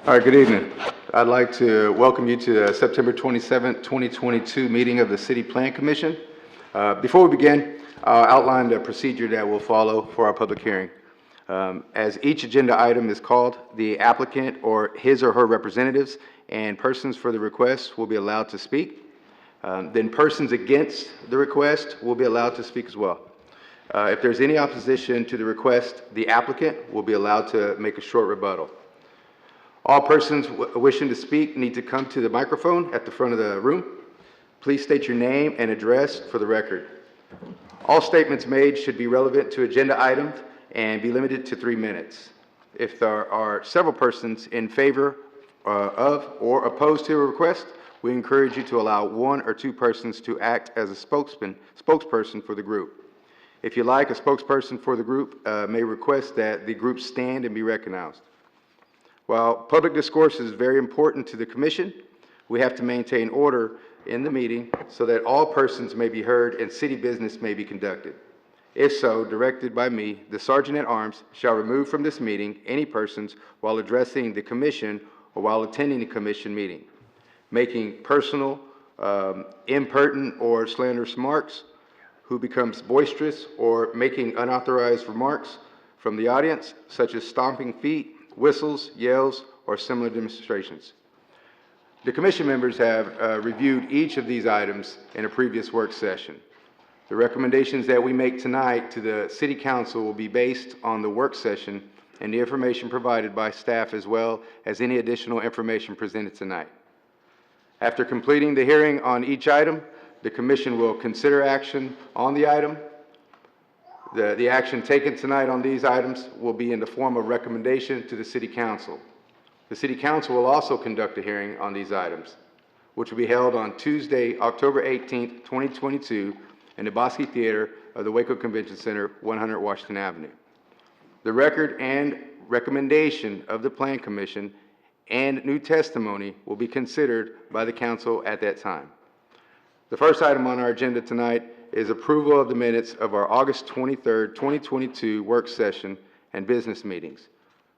All right, good evening. I'd like to welcome you to the September 27th, 2022 meeting of the City Plan Commission. Before we begin, I'll outline the procedure that we'll follow for our public hearing. As each agenda item is called, the applicant or his or her representatives and persons for the request will be allowed to speak. Then persons against the request will be allowed to speak as well. If there's any opposition to the request, the applicant will be allowed to make a short rebuttal. All persons wishing to speak need to come to the microphone at the front of the room. Please state your name and address for the record. All statements made should be relevant to agenda items and be limited to 3 minutes. If there are several persons in favor of or opposed to a request, we encourage you to allow 1 or 2 persons to act as a spokesperson for the group. If you like, a spokesperson for the group may request that the group stand and be recognized. While public discourse is very important to the Commission, we have to maintain order in the meeting so that all persons may be heard and city business may be conducted. If so, directed by me, the Sergeant at Arms shall remove from this meeting any persons while addressing the Commission or while attending the Commission meeting, making personal, impertinent, or slanderous remarks, who becomes boisterous or making unauthorized remarks from the audience, such as stomping feet, whistles, yells, or similar demonstrations. The Commission members have reviewed each of these items in a previous work session. The recommendations that we make tonight to the City Council will be based on the work session and the information provided by staff as well as any additional information presented tonight. After completing the hearing on each item, the Commission will consider action on the item. The action taken tonight on these items will be in the form of recommendation to the City Council. The City Council will also conduct a hearing on these items, which will be held on Tuesday, October 18th, 2022, in the Bosque Theater of the Waco Convention Center, 100 Washington Avenue. The record and recommendation of the Plan Commission and new testimony will be considered by the Council at that time. The first item on our agenda tonight is approval of the minutes of our August 23rd, 2022 work session and business meetings.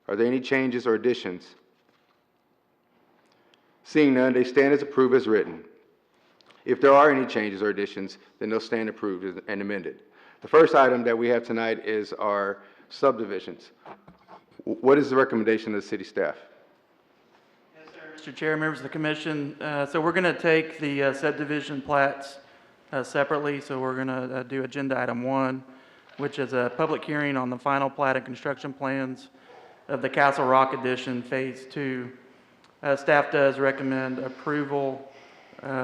Are there any changes or additions? Seeing none, they stand as approved as written. If there are any changes or additions, then they'll stand approved and amended. The first item that we have tonight is our subdivisions. What is the recommendation of the city staff? Yes, sir. Mr. Chair, members of the Commission, so we're going to take the subdivision plats separately. So we're going to do agenda item 1, which is a public hearing on the final plat and construction plans of the Castle Rock Addition Phase 2. Staff does recommend approval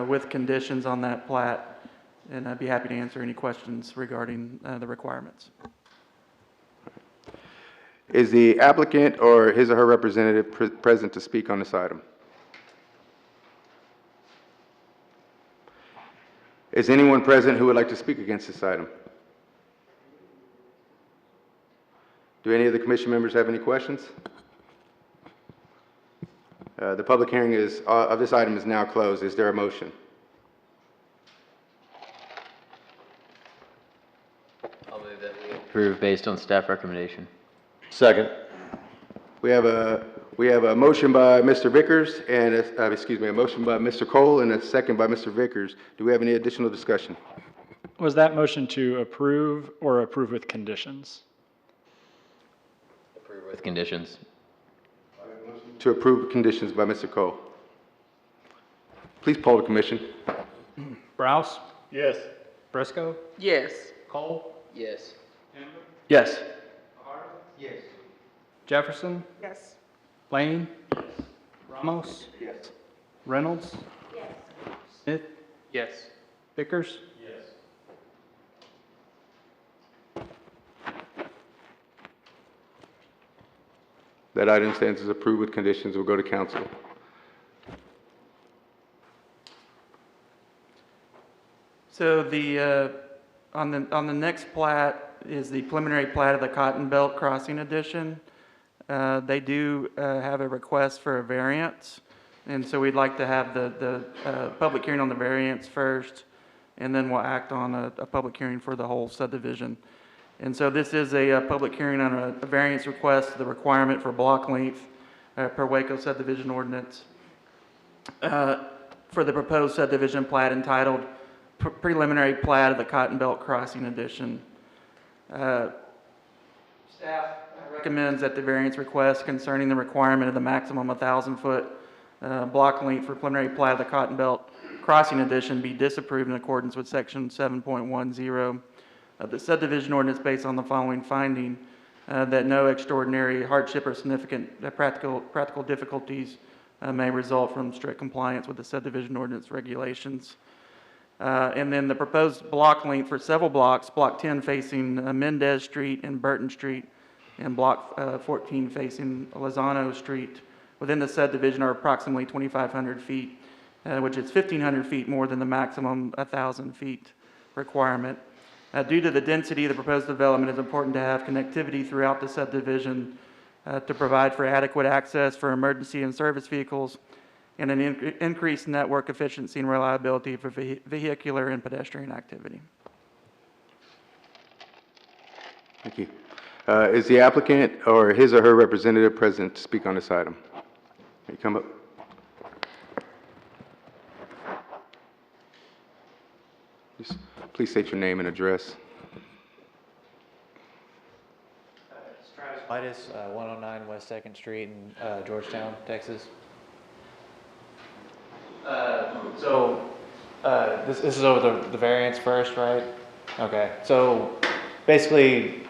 with conditions on that plat, and I'd be happy to answer any questions regarding the requirements. Is the applicant or his or her representative present to speak on this item? Is anyone present who would like to speak against this item? Do any of the Commission members have any questions? The public hearing of this item is now closed. Is there a motion? I'll move that we approve based on staff recommendation. Second. We have a motion by Mr. Vickers and a motion by Mr. Cole and a second by Mr. Vickers. Do we have any additional discussion? Was that motion to approve or approve with conditions? Approve with conditions. To approve conditions by Mr. Cole. Please poll the Commission. Browse? Yes. Briscoe? Yes. Cole? Yes. Yes. Yes. Jefferson? Yes. Lane? Ramos? Yes. Reynolds? Yes. Smith? Yes. Vickers? That item stands as approved with conditions. Will go to Council. So the on the next plat is the preliminary plat of the Cotton Belt Crossing Addition. They do have a request for a variance, and so we'd like to have the public hearing on the variance first, and then we'll act on a public hearing for the whole subdivision. And so this is a public hearing on a variance request, the requirement for block length per Waco subdivision ordinance for the proposed subdivision plat entitled Preliminary Plat of the Cotton Belt Crossing Addition. Staff recommends that the variance request concerning the requirement of the maximum 1,000-foot block length for preliminary plat of the Cotton Belt Crossing Addition be disapproved in accordance with Section 7.10 of the subdivision ordinance based on the following finding, that no extraordinary hardship or significant practical difficulties may result from strict compliance with the subdivision ordinance regulations. And then the proposed block length for several blocks, Block 10 facing Mendez Street and Burton Street, and Block 14 facing Lozano Street within the subdivision are approximately 2,500 feet, which is 1,500 feet more than the maximum 1,000 feet requirement. Due to the density of the proposed development, it's important to have connectivity throughout the subdivision to provide for adequate access for emergency and service vehicles and an increased network efficiency and reliability for vehicular and pedestrian activity. Thank you. Is the applicant or his or her representative present to speak on this item? Can you come up? Please state your name and address. Midas, 109 West 2nd Street in Georgetown, Texas. This is over the variance first, right? Okay, so basically,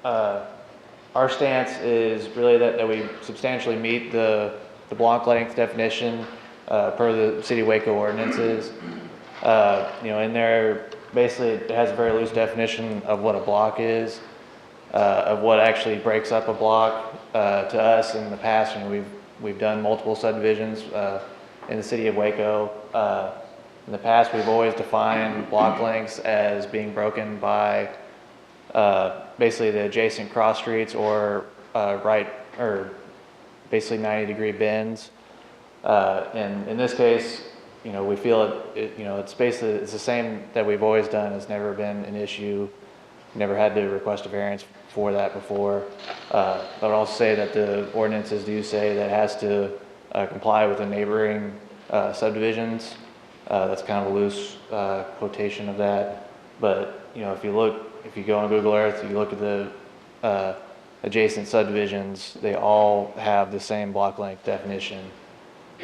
our stance is really that we substantially meet the block length definition per the City of Waco ordinances. In there, basically, it has a very loose definition of what a block is. Of what actually breaks up a block. To us in the past, we've done multiple subdivisions in the City of Waco. In the past, we've always defined block lengths as being broken by basically the adjacent cross streets or basically 90-degree bends. And in this case, we feel it's the same that we've always done. It's never been an issue. Never had to request a variance for that before. I would also say that the ordinances do say that it has to comply with the neighboring subdivisions. That's kind of a loose quotation of that. But if you go on Google Earth, you look at the adjacent subdivisions, they all have the same block length definition.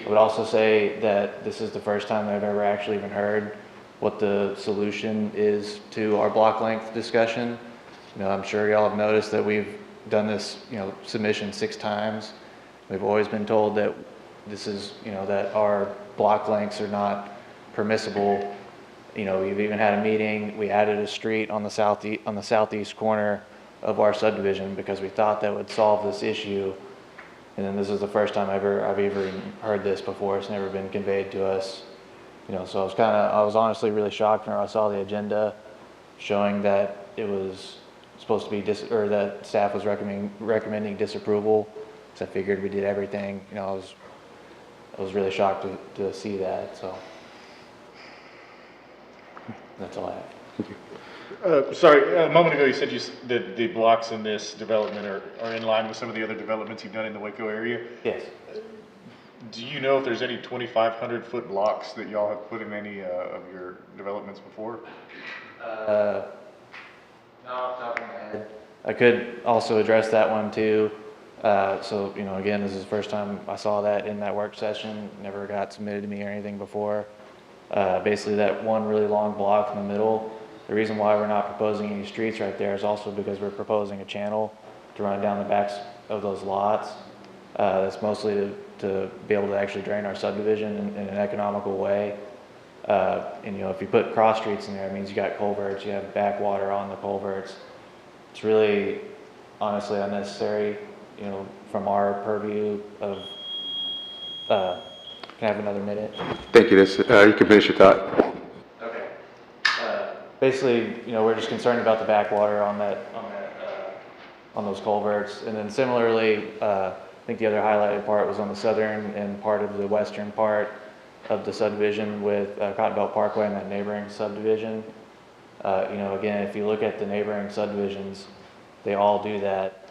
I would also say that this is the first time I've ever actually even heard what the solution is to our block length discussion. I'm sure y'all have noticed that we've done this, submission 6 times. We've always been told that this is, that our block lengths are not permissible. We've even had a meeting. We added a street on the southeast corner of our subdivision because we thought that would solve this issue. And then this is the first time I've ever heard this before. It's never been conveyed to us. So I was honestly really shocked when I saw the agenda showing that it was supposed to be that staff was recommending disapproval. So I figured we did everything. I was really shocked to see that. So that's all I have. Sorry, a moment ago you said that the blocks in this development are in line with some of the other developments you've done in the Waco area. Yes. Do you know if there's any 2,500-foot blocks that y'all have put in any of your developments before? Not off the top of my head. I could also address that one too. So, again, this is the first time I saw that in that work session. Never got submitted to me or anything before. Basically, that one really long block in the middle. The reason why we're not proposing any streets right there is also because we're proposing a channel to run down the backs of those lots. That's mostly to be able to actually drain our subdivision in an economical way. And if you put cross streets in there, it means you got culverts, you have backwater on the culverts. It's really, honestly, unnecessary, from our purview of, can I have another minute? Thank you. You can finish your thought. Okay. Basically, we're just concerned about the backwater on those culverts. And then similarly, I think the other highlighted part was on the southern and part of the western part of the subdivision with Cotton Belt Parkway and that neighboring subdivision. Again, if you look at the neighboring subdivisions, they all do that.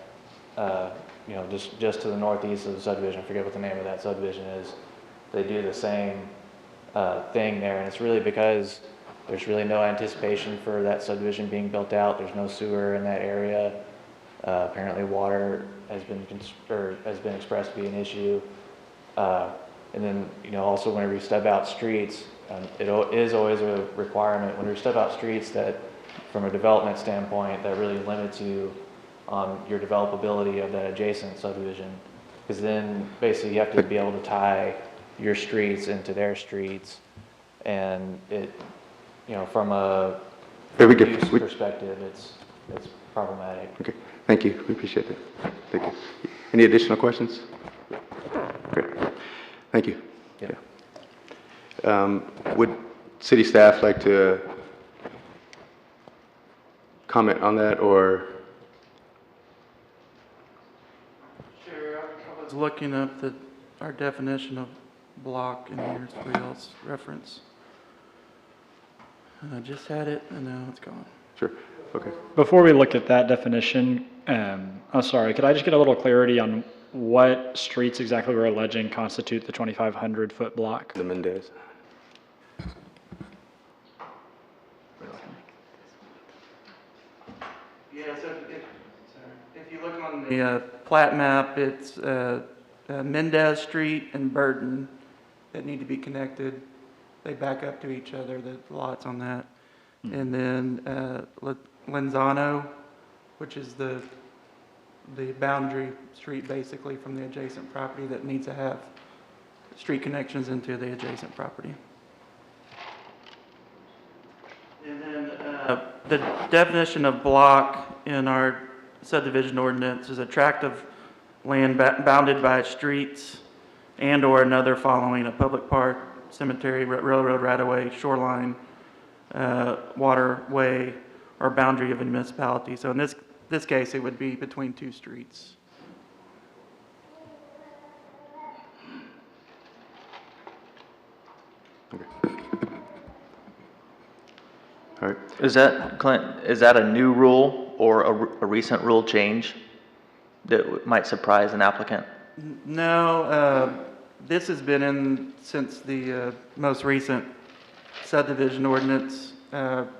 just to the northeast of the subdivision, I forget what the name of that subdivision is, they do the same thing there, and it's really because there's really no anticipation for that subdivision being built out. There's no sewer in that area. Apparently water has been expressed to be an issue. And then, also whenever you stub out streets, it is always a requirement when you stub out streets that from a development standpoint, that really limits you on your developability of that adjacent subdivision. Because then basically you have to be able to tie your streets into their streets. And it, from a use perspective, it's problematic. Okay, thank you. We appreciate that. Thank you. Any additional questions? Great. Thank you. Yeah. Would city staff like to comment on that, or? Sure, I was looking up our definition of block in here for y'all's reference. And I just had it, and now it's gone. Sure, okay. Before we look at that definition, I'm sorry, could I just get a little clarity on what streets exactly we're alleging constitute the 2,500-foot block? The Mendez. Yeah, so if you look on the plat map, it's Mendez Street and Burton that need to be connected. They back up to each other, the lots on that. And then Lenzano, which is the boundary street basically from the adjacent property that needs to have street connections into the adjacent property. And then the definition of block in our subdivision ordinance is a tract of land bounded by streets and or another following a public park, cemetery, railroad right-of-way, shoreline, waterway, or boundary of a municipality. So in this case, it would be between two streets. All right. Is that, Clint, is that a new rule or a recent rule change that might surprise an applicant? No, this has been in since the most recent subdivision ordinance,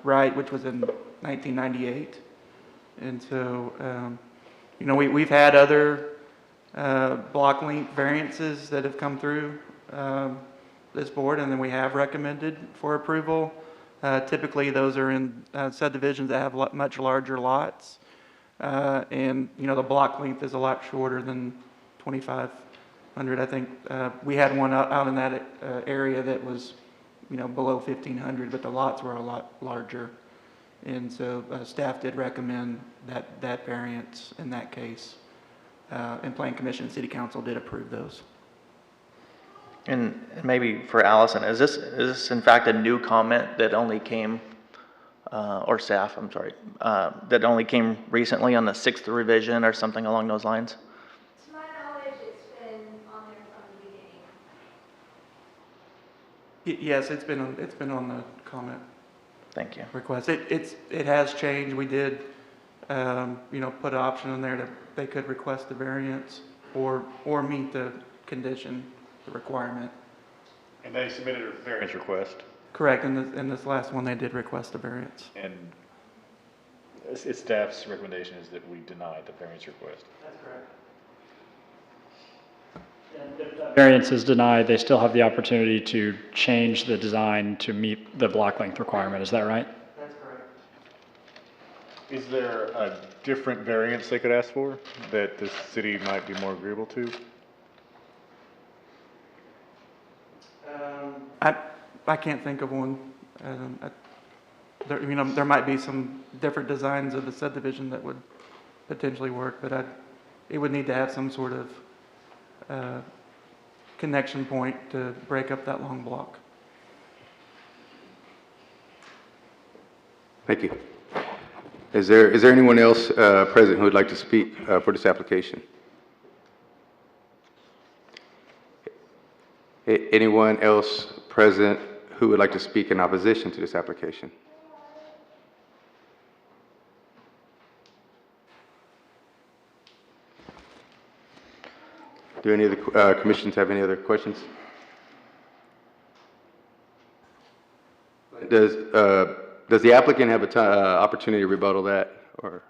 right, which was in 1998. And so, we've had other block length variances that have come through this board, and then we have recommended for approval. Typically, those are in subdivisions that have much larger lots. And, the block length is a lot shorter than 2,500. I think we had one out in that area that was, below 1,500, but the lots were a lot larger. And so staff did recommend that variance in that case. And Plan Commission and City Council did approve those. And maybe for Allison, is this in fact a new comment that only came, or staff, I'm sorry, that only came recently on the 6th revision or something along those lines? To my knowledge, it's been on there from the beginning. Yes, it's been on the comment Thank you. request. It has changed. We did, put an option in there that they could request the variance or meet the condition, the requirement. And they submitted a variance request, Correct. In this last one, they did request a variance. and its staff's recommendation is that we deny the variance request. That's correct. Variance is denied, they still have the opportunity to change the design to meet the block length requirement. Is that right? That's correct. Is there a different variance they could ask for that the city might be more agreeable to? I can't think of one. There might be some different designs of the subdivision that would potentially work, but it would need to have some sort of connection point to break up that long block. Thank you. Is there anyone else present who would like to speak for this application? Anyone else present who would like to speak in opposition to this application? Do any of the commissions have any other questions? Does the applicant have a opportunity to rebuttal that, or?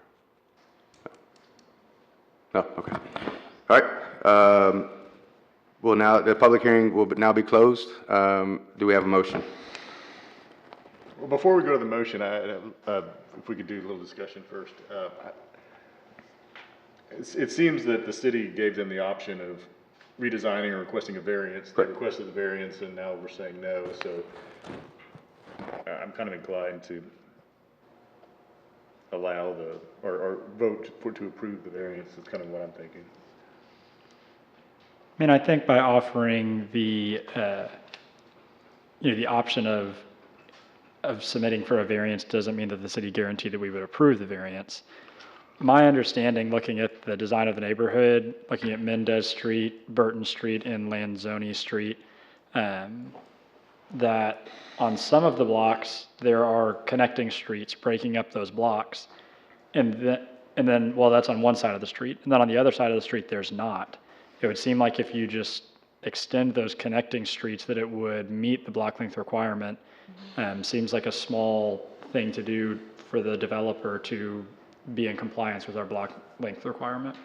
No, okay. All right. Well, now, the public hearing will now be closed. Do we have a motion? Well, before we go to the motion, if we could do a little discussion first. It seems that the city gave them the option of redesigning or requesting a variance. They requested the variance, and now we're saying no, so I'm kind of inclined to allow or vote to approve the variance. Is kind of what I'm thinking. I mean, I think by offering the, the option of submitting for a variance doesn't mean that the city guaranteed that we would approve the variance. My understanding, looking at the design of the neighborhood, looking at Mendez Street, Burton Street, and Lanzoni Street, that on some of the blocks, there are connecting streets breaking up those blocks. And then, well, that's on one side of the street. And then on the other side of the street, there's not. It would seem like if you just extend those connecting streets that it would meet the block length requirement. Seems like a small thing to do for the developer to be in compliance with our block length requirement.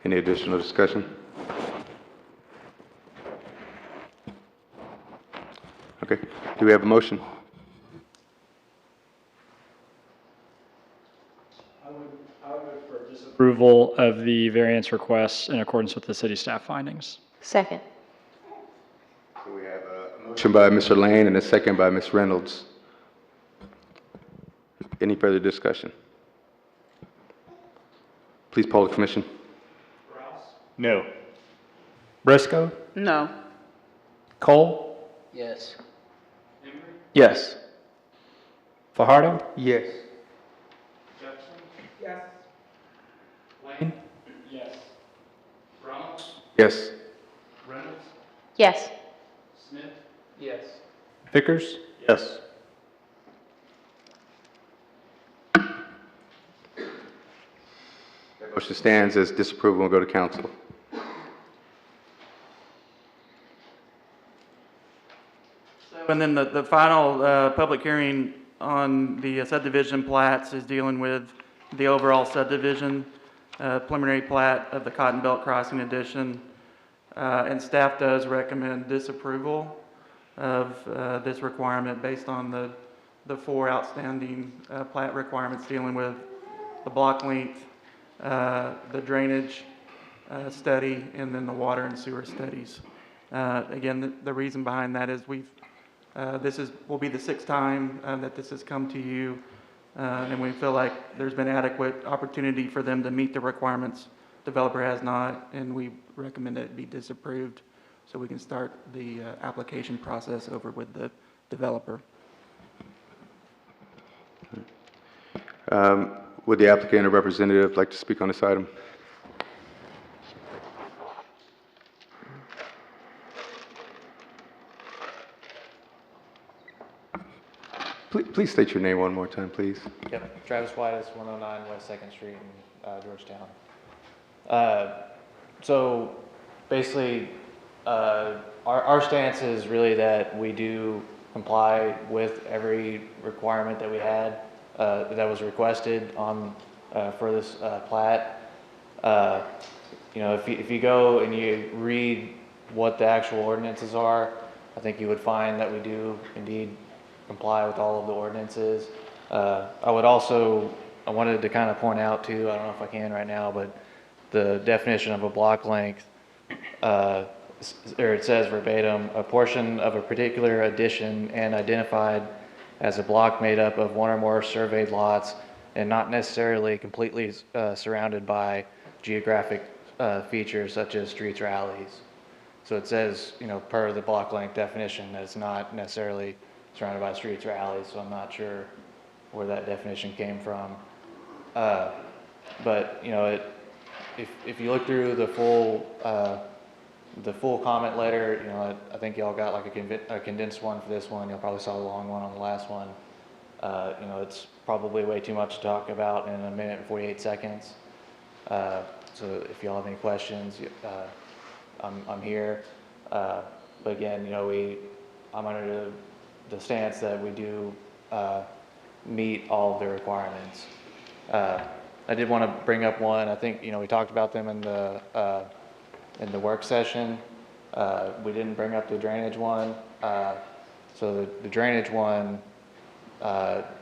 Any additional discussion? Okay, do we have a motion? I would move for disapproval of the variance requests in accordance with the city staff findings. Second. So we have a motion by Mr. Lane and a second by Ms. Reynolds. Any further discussion? Please poll the commission. No. Briscoe? No. Cole? Yes. Yes. Fajardo? Yes. Lane? Yes. Yes. Yes. Yes. Vickers? Yes. That motion stands as disapproval and go to council. And then the final public hearing on the subdivision plats is dealing with the overall subdivision, preliminary plat of the Cotton Belt Crossing Addition. And staff does recommend disapproval of this requirement based on the four outstanding plat requirements dealing with the block length, the drainage study, and then the water and sewer studies. Again, the reason behind that is will be the sixth time that this has come to you, and we feel like there's been adequate opportunity for them to meet the requirements. Developer has not, and we recommend that it be disapproved so we can start the application process over with the developer. Would the applicant or representative like to speak on this item? Please state your name one more time, please. Yep, Travis White is 109 West 2nd Street in Georgetown. So basically, our stance is really that we do comply with every requirement that we had, that was requested on, for this plat. You know, if you go and you read what the actual ordinances are, I think you would find that we do indeed comply with all of the ordinances. I wanted to kind of point out too, I don't know if I can right now, but the definition of a block length, or it says verbatim, a portion of a particular addition and identified as a block made up of one or more surveyed lots and not necessarily completely surrounded by geographic features such as streets or alleys. So it says, you know, per the block length definition, that it's not necessarily surrounded by streets or alleys, so I'm not sure where that definition came from. But, you know, if you look through the full comment letter, you know, I think y'all got like a condensed one for this one. You'll probably saw the long one on the last one. You know, probably way too much to talk about in a minute and 48 seconds. So if y'all have any questions, I'm here. But again, you know, I'm under the stance that we do meet all of the requirements. I did want to bring up one. I think, you know, we talked about them in the work session. We didn't bring up the drainage one. So the drainage one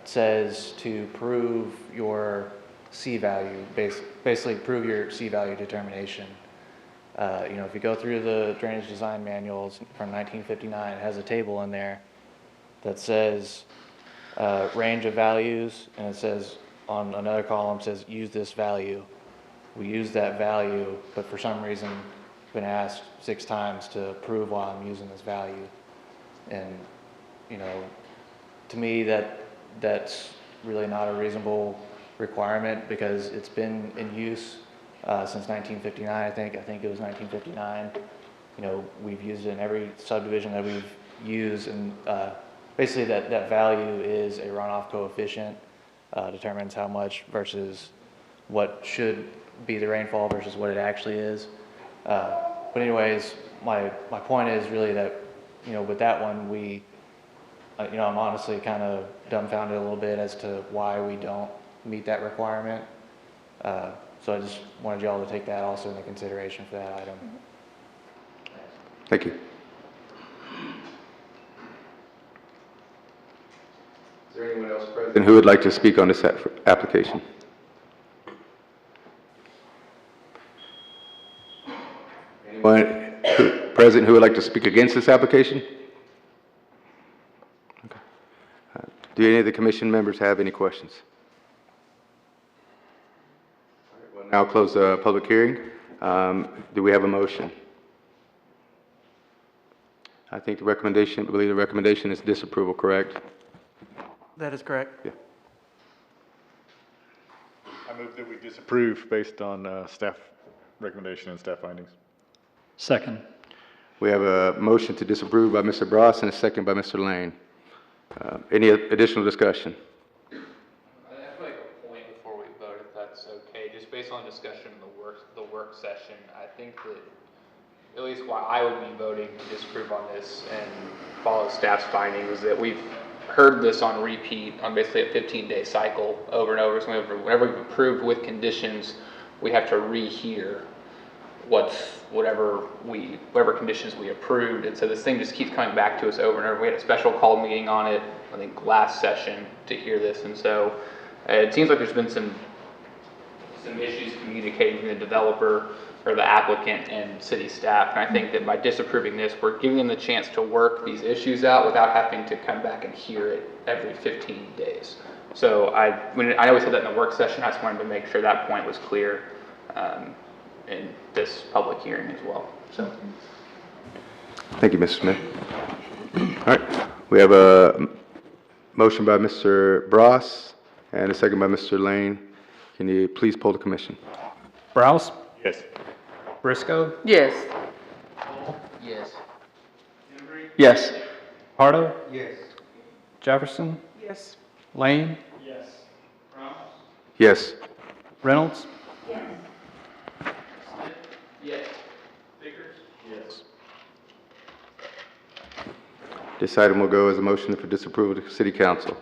says to prove your C value, basically prove your C value determination. You know, if you go through the drainage design manuals from 1959, it has a table in there that says range of values, and it says on another column says use this value. We use that value, but for some reason been asked 6 times to prove why I'm using this value. And you know, to me that's really not a reasonable requirement, because it's been in use since 1959. I think it was 1959. You know, we've used it in every subdivision that we've used, and basically that value is a runoff coefficient, determines how much versus what should be the rainfall versus what it actually is. But anyways, my point is really that, you know, with that one, you know, I'm honestly kind of dumbfounded a little bit as to why we don't meet that requirement. So I just wanted y'all to take that also into consideration for that item. Thank you. Is there anyone else present who would like to speak on this application? Anyone present who would like to speak against this application? Okay. Do any of the commission members have any questions? All right, we'll now close the public hearing. Do we have a motion? I think I believe the recommendation is disapproval, correct? That is correct. Yeah. I move that we disapprove based on staff recommendation and staff findings. Second. We have a motion to disapprove by Mr. Bross and a second by Mr. Lane. Any additional discussion? I'd like a point before we vote, if that's okay. Just based on discussion in the work session, I think that at least why I would be voting to disapprove on this and follow staff's findings is that we've heard this on repeat on basically a 15-day cycle over and over. So whenever we've approved with conditions, we have to rehear whatever conditions we approved. And so this thing just keeps coming back to us over and over. We had a special call meeting on it, I think last session, to hear this. And so it seems like there's been some issues communicating between the developer or the applicant and city staff. And I think that by disapproving this, we're giving them the chance to work these issues out without having to come back and hear it every 15 days. So I know we said that in the work session. I just wanted to make sure that point was clear in this public hearing as well. So, Thank you, Mr. Smith. All right, we have a motion by Mr. Bross and a second by Mr. Lane. Can you please poll the commission? Browse? Yes. Briscoe? Yes. Yes. Yes. Fajardo? Yes. Jefferson? Yes. Lane? Yes. Reynolds? yes. Yes. This item will go as a motion for disapproval to City Council.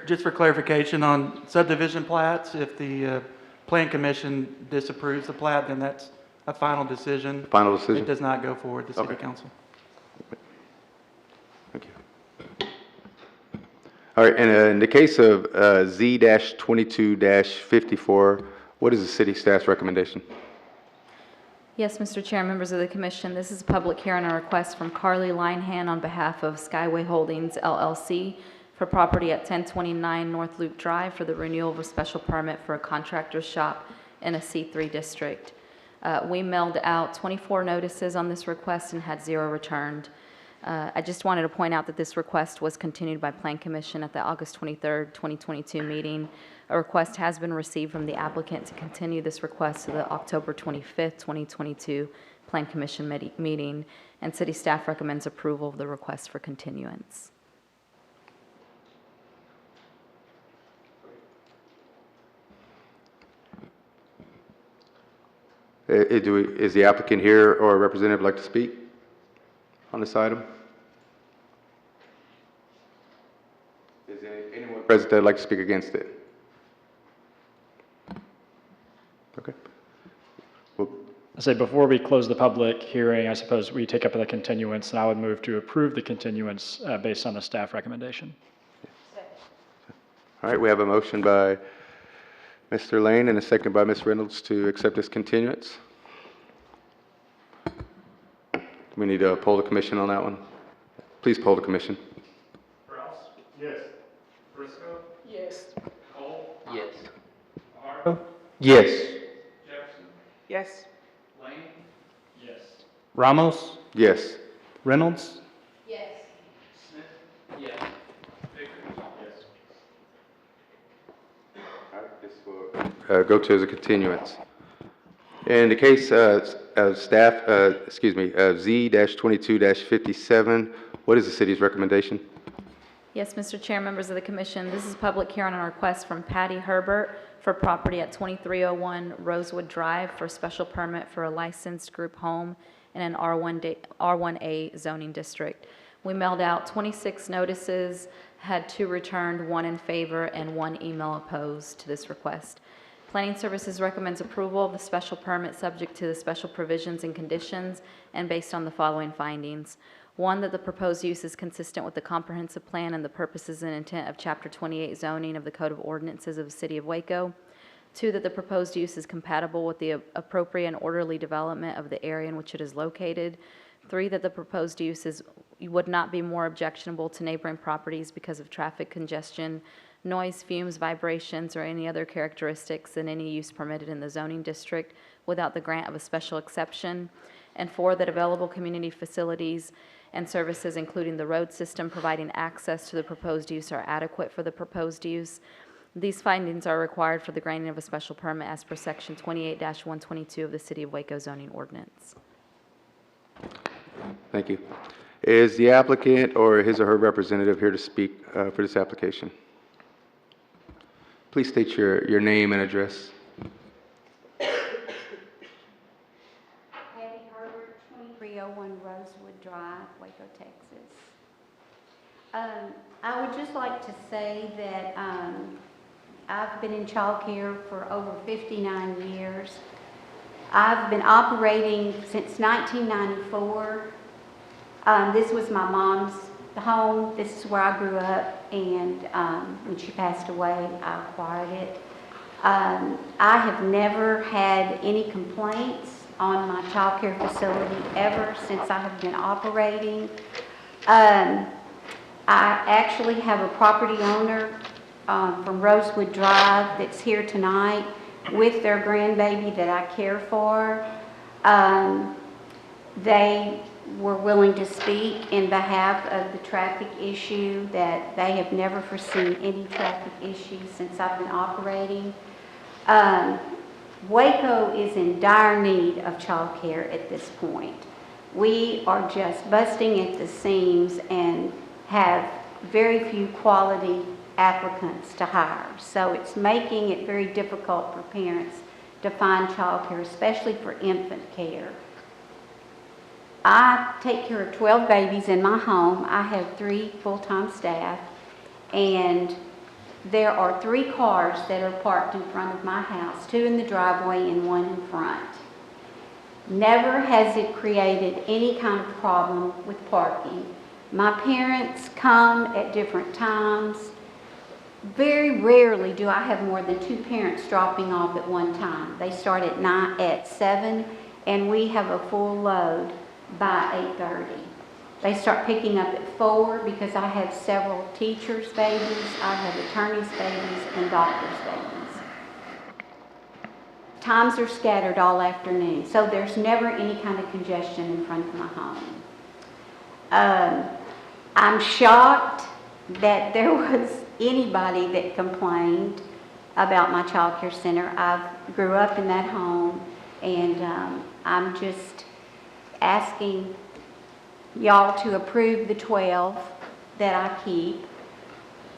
Just for clarification on subdivision plats, if the Plan Commission disapproves the plat, then that's a final decision. Final decision? It does not go forward to City Okay. Council. Thank you. All right, and in the case of Z-22-54, what is the city staff's recommendation? Yes, Mr. Chair, members of the commission, this is a public hearing on a request from Carly Linehan on behalf of Skyway Holdings LLC for property at 1029 North Loop Drive for the renewal of a special permit for a contractor's shop in a C3 district. We mailed out 24 notices on this request and had 0 returned. I just wanted to point out that this request was continued by Plan Commission at the August 23rd, 2022 meeting. A request has been received from the applicant to continue this request to the October 25th, 2022 Plan Commission meeting, and city staff recommends approval of the request for continuance. Is the applicant here or a representative like to speak on this item? Is there anyone present that would like to speak against it? Okay. Well, I say before we close the public hearing, I suppose we take up the continuance, and I would move to approve the continuance based on the staff recommendation. all right, we have a motion by Mr. Lane and a second by Ms. Reynolds to accept this continuance. We need to poll the commission on that one. Please poll the commission. Yes. Briscoe, Yes. Hardo, Yes. Jefferson, Yes. Lane. Yes. Ramos, Yes. Reynolds, Yes. Smith. Yes. Vickers. Yes. Go to as a continuance. In the case of staff, Z-22-57, what is the city's recommendation? Yes, Mr. Chair, members of the commission, this is a public hearing on a request from Patty Herbert for property at 2301 Rosewood Drive for a special permit for a licensed group home in an R1A zoning district. We mailed out 26 notices, had 2 returned, 1 in favor, and 1 email opposed to this request. Planning Services recommends approval of the special permit subject to the special provisions and conditions and based on the following findings. 1, that the proposed use is consistent with the comprehensive plan and the purposes and intent of Chapter 28 zoning of the Code of Ordinances of the City of Waco. 2, that the proposed use is compatible with the appropriate and orderly development of the area in which it is located. 3, that the proposed use would not be more objectionable to neighboring properties because of traffic congestion, noise, fumes, vibrations, or any other characteristics than any use permitted in the zoning district without the grant of a special exception. And 4, that available community facilities and services, including the road system providing access to the proposed use, are adequate for the proposed use. These findings are required for the granting of a special permit as per Section 28-122 of the City of Waco zoning ordinance. Thank you. Is the applicant or his or her representative here to speak for this application? Please state your name and address. Patty Herbert, 2301 Rosewood Drive, Waco, Texas. I would just like to say that I've been in child care for over 59 years. I've been operating since 1994. This was my mom's home. This is where I grew up, and when she passed away, I acquired it. I have never had any complaints on my child care facility ever since I have been operating. I actually have a property owner from Rosewood Drive that's here tonight with their grandbaby that I care for. They were willing to speak in behalf of the traffic issue, that they have never foreseen any traffic issues since I've been operating. Waco is in dire need of child care at this point. We are just busting at the seams and have very few quality applicants to hire. So it's making it very difficult for parents to find child care, especially for infant care. I take care of 12 babies in my home. I have 3 full-time staff, and there are 3 cars that are parked in front of my house, 2 in the driveway and 1 in front. Never has it created any kind of problem with parking. My parents come at different times. Very rarely do I have more than 2 parents dropping off at one time. They start at 7, and we have a full load by 8:30. They start picking up at 4 because I have several teachers' babies, I have attorneys' babies, and doctors' babies. Times are scattered all afternoon, so there's never any kind of congestion in front of my home. I'm shocked that there was anybody that complained about my child care center. I grew up in that home, and I'm just asking y'all to approve the 12 that I keep.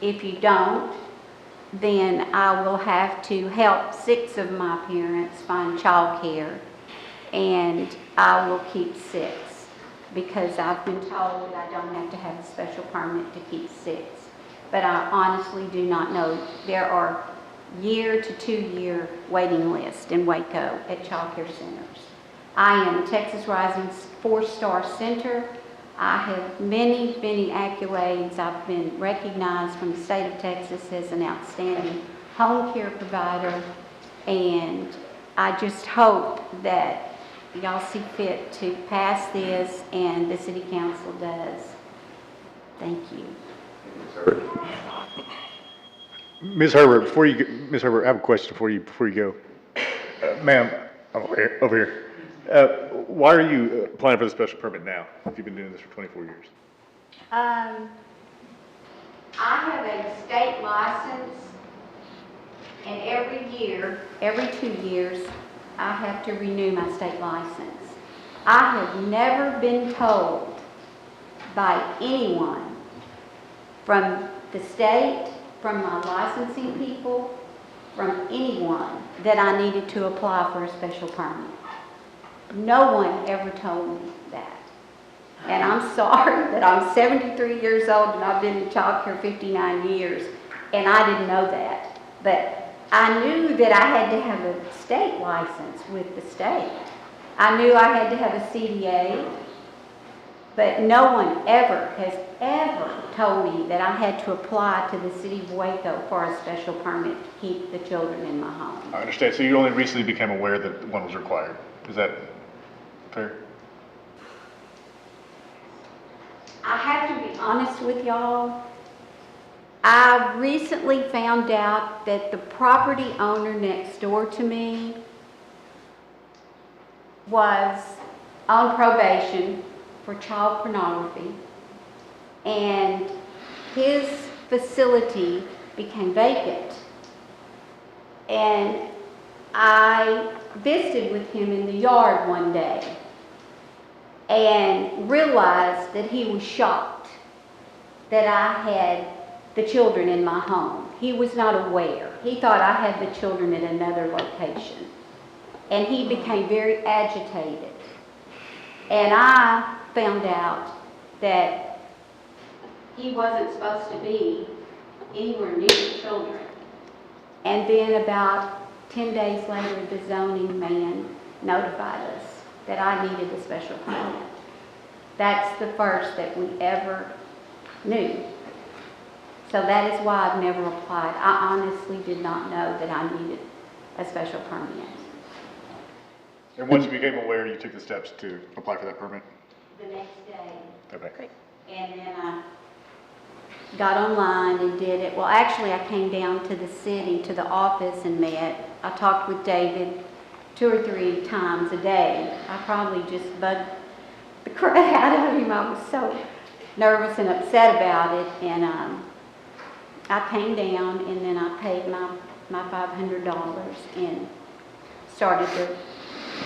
If you don't, then I will have to help 6 of my parents find child care and I will keep 6 because I've been told that I don't have to have a special permit to keep 6. But I honestly do not know. There are year to 2 year waiting lists in Waco at child care centers. I am Texas Rising's 4-star center. I have many, many accolades. I've been recognized from the state of Texas as an outstanding home care provider, and I just hope that y'all see fit to pass this and the city council does. Thank you. Ms. Herbert, Ms. Herbert, I have a question for you before you go. Ma'am, over here. Why are you applying for the special permit now, if you've been doing this for 24 years? I have a state license, and every 2 years, I have to renew my state license. I have never been told by anyone from the state, from my licensing people, from anyone, that I needed to apply for a special permit. No one ever told me that. And I'm sorry that I'm 73 years old and I've been in child care 59 years, and I didn't know that. But I knew that I had to have a state license with the state. I knew I had to have a CDA, but no one has ever told me that I had to apply to the city of Waco for a special permit to keep the children in my home. I understand. So you only recently became aware that one was required. Is that fair? I have to be honest with y'all. I recently found out that the property owner next door to me was on probation for child pornography, and his facility became vacant. And I visited with him in the yard one day and realized that he was shocked that I had the children in my home. He was not aware. He thought I had the children at another location. And he became very agitated. And I found out that he wasn't supposed to be anywhere near the children. And then about 10 days later, the zoning man notified us that I needed a special permit. That's the first that we ever knew. So that is why I've never applied. I honestly did not know that I needed a special permit. And once you became aware, you took the steps to apply for that permit? The next day. Okay. And then I got online and did it. Well, actually, I came down to the city, to the office, and met. I talked with David 2 or 3 times a day. I probably just bugged the crap out of him. I was so nervous and upset about it. And I came down, and then I paid my $500 and started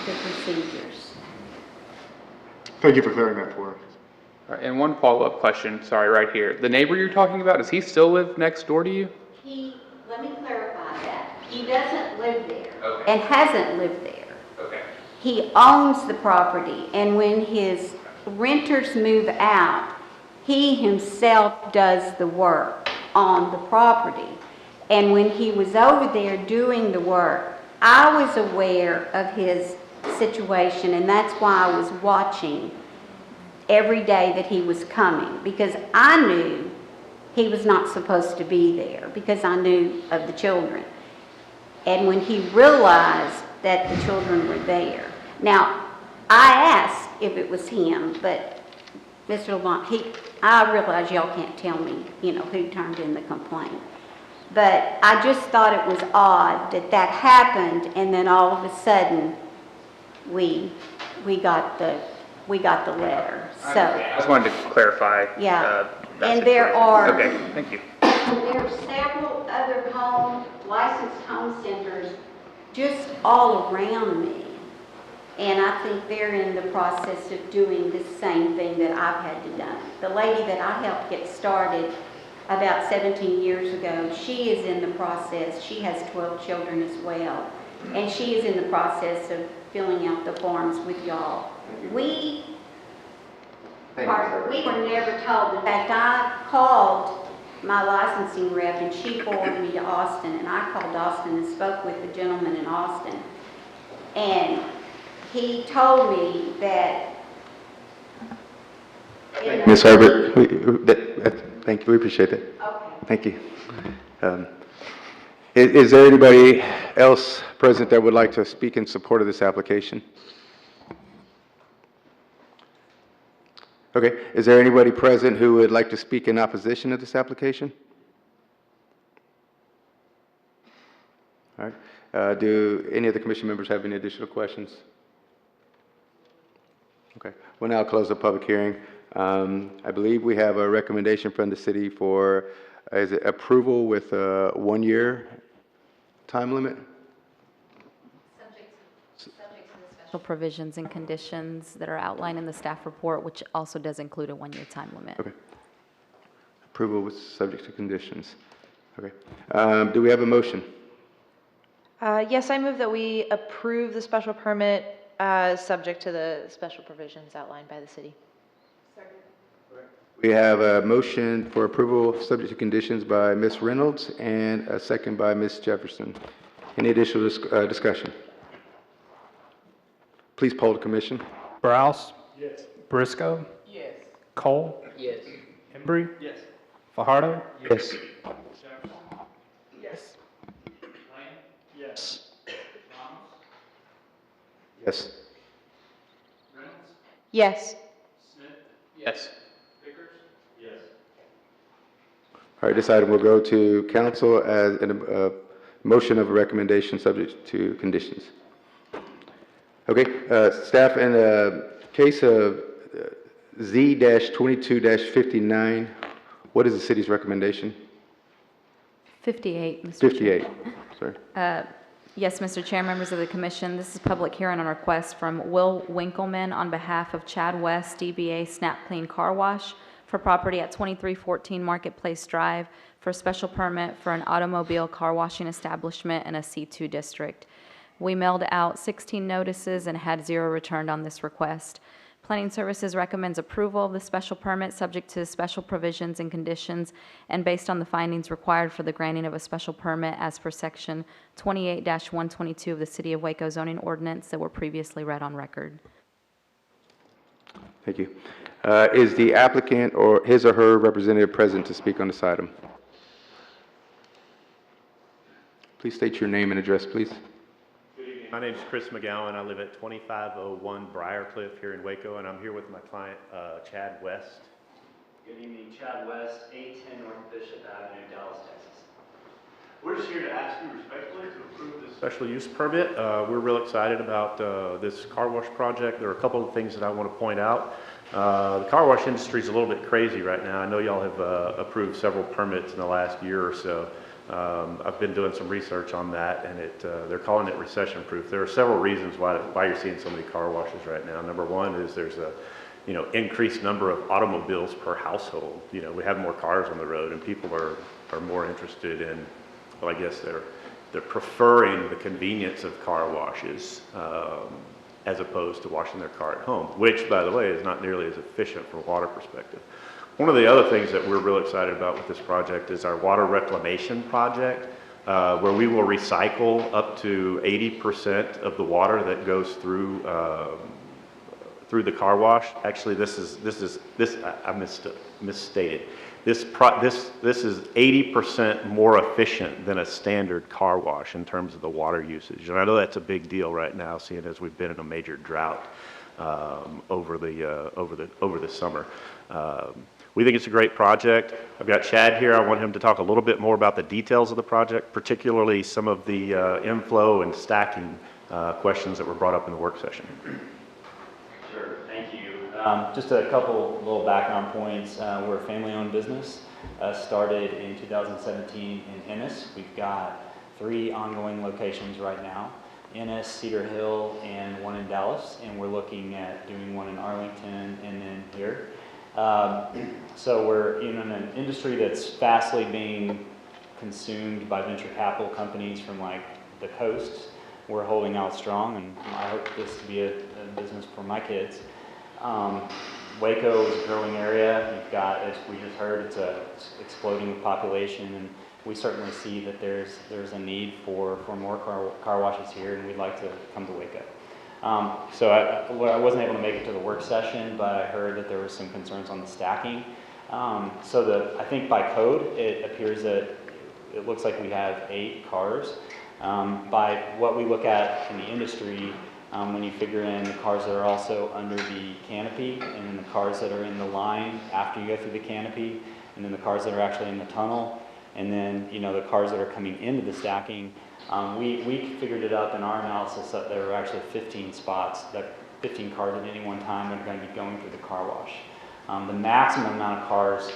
the procedures. Thank you for clearing that for us. All right, and one follow-up question, sorry, right here. The neighbor you're talking about, does he still live next door to you? Let me clarify that. He doesn't live there. Okay. And hasn't lived there. Okay. He owns the property, and when his renters move out, he himself does the work on the property. And when he was over there doing the work, I was aware of his situation, and that's why I was watching every day that he was coming, because I knew he was not supposed to be there, because I knew of the children. And when he realized that the children were there. Now, I asked if it was him, but Mr. Lamont, I realize y'all can't tell me, who turned in the complaint. But I just thought it was odd that happened, and then all of a sudden, we got the letter. So I just wanted to clarify. yeah, that and there situation. are Okay, thank you. there are several other licensed home centers just all around me, and I think they're in the process of doing the same thing that I've had to do. The lady that I helped get started about 17 years ago, she is in the process. She has 12 children as well, and she is in the process of filling out the forms with y'all. We were never told. In fact, I called my licensing rep and she forwarded me to Austin, and I called Austin and spoke with the gentleman in Austin. And he told me that. Ms. Herbert, thank you, we appreciate that. Okay. Thank you. Is there anybody else present that would like to speak in support of this application? Okay, is there anybody present who would like to speak in opposition to this application? All right, do any of the commission members have any additional questions? Okay, we'll now close the public hearing. I believe we have a recommendation from the city for, is it approval with a 1-year time limit? Subject to the special provisions and conditions that are outlined in the staff report, which also does include a 1-year time limit. Okay. Approval with subject to conditions. Okay. Do we have a motion? Yes, I move that we approve the special permit subject to the special provisions outlined by the city. We have a motion for approval subject to conditions by Ms. Reynolds and a second by Ms. Jefferson. Any additional discussion? Please poll the commission. Browse. Yes. Briscoe. Yes. Cole. Yes. Embry. Yes. Fajardo. Yes. Yes. Yes. Yes. Yes. Yes. All right, this item will go to council as a motion of recommendation subject to conditions. Okay, staff, in the case of Z-22-59, what is the city's recommendation? 58, Mr. Chair. 58, sorry. Yes, Mr. Chair, members of the commission, this is public hearing on request from Will Winkleman on behalf of Chad West, DBA Snap Clean Car Wash, for property at 2314 Marketplace Drive for a special permit for an automobile car washing establishment in a C2 district. We mailed out 16 notices and had 0 returned on this request. Planning Services recommends approval of the special permit subject to special provisions and conditions and based on the findings required for the granting of a special permit as per section 28-122 of the City of Waco zoning ordinance that were previously read on record. Thank you. Is the applicant or his or her representative present to speak on this item? Please state your name and address, please. My name is Chris McGowan. I live at 2501 Briarcliff here in Waco, and I'm here with my client, Chad West. Good evening, Chad West, 810 North Bishop Avenue, Dallas, Texas. We're just here to ask you respectfully to approve this Special use permit. We're real excited about this car wash project. There are a couple of things that I want to point out. The car wash industry is a little bit crazy right now. I know y'all have approved several permits in the last year or so. I've been doing some research on that, and they're calling it recession-proof. There are several reasons why you're seeing so many car washes right now. Number one is there's a increased number of automobiles per household. We have more cars on the road, and people are more interested in, well, I guess they're preferring the convenience of car washes as opposed to washing their car at home, which, by the way, is not nearly as efficient from a water perspective. One of the other things that we're real excited about with this project is our water reclamation project, where we will recycle up to 80% of the water that goes through the car wash. Actually, I misstated. This is 80% more efficient than a standard car wash in terms of the water usage. And I know that's a big deal right now, seeing as we've been in a major drought over the summer. We think it's a great project. I've got Chad here. I want him to talk a little bit more about the details of the project, particularly some of the inflow and stacking questions that were brought up in the work session. Sure, thank you. Just a couple little background points. We're a family-owned business, started in 2017 in Ennis. We've got 3 ongoing locations right now, Ennis, Cedar Hill, and 1 in Dallas, and we're looking at doing 1 in Arlington and then here. So we're in an industry that's fastly being consumed by venture capital companies from like the coast. we're holding out strong, and I hope this to be a business for my kids. Waco is a growing area. You've got, as we just heard, it's exploding with population, and we certainly see that there's a need for more car washes here, and we'd like to come to Waco. So I wasn't able to make it to the work session, but I heard that there were some concerns on the stacking. I think by code, it appears that it looks like we have 8 cars. By what we look at in the industry, when you figure in the cars that are also under the canopy, and then the cars that are in the line after you go through the canopy, and then the cars that are actually in the tunnel, and then the cars that are coming into the stacking, we figured it up in our analysis that there were actually 15 spots, that 15 cars at any one time that are going to be going through the car wash. The maximum amount of cars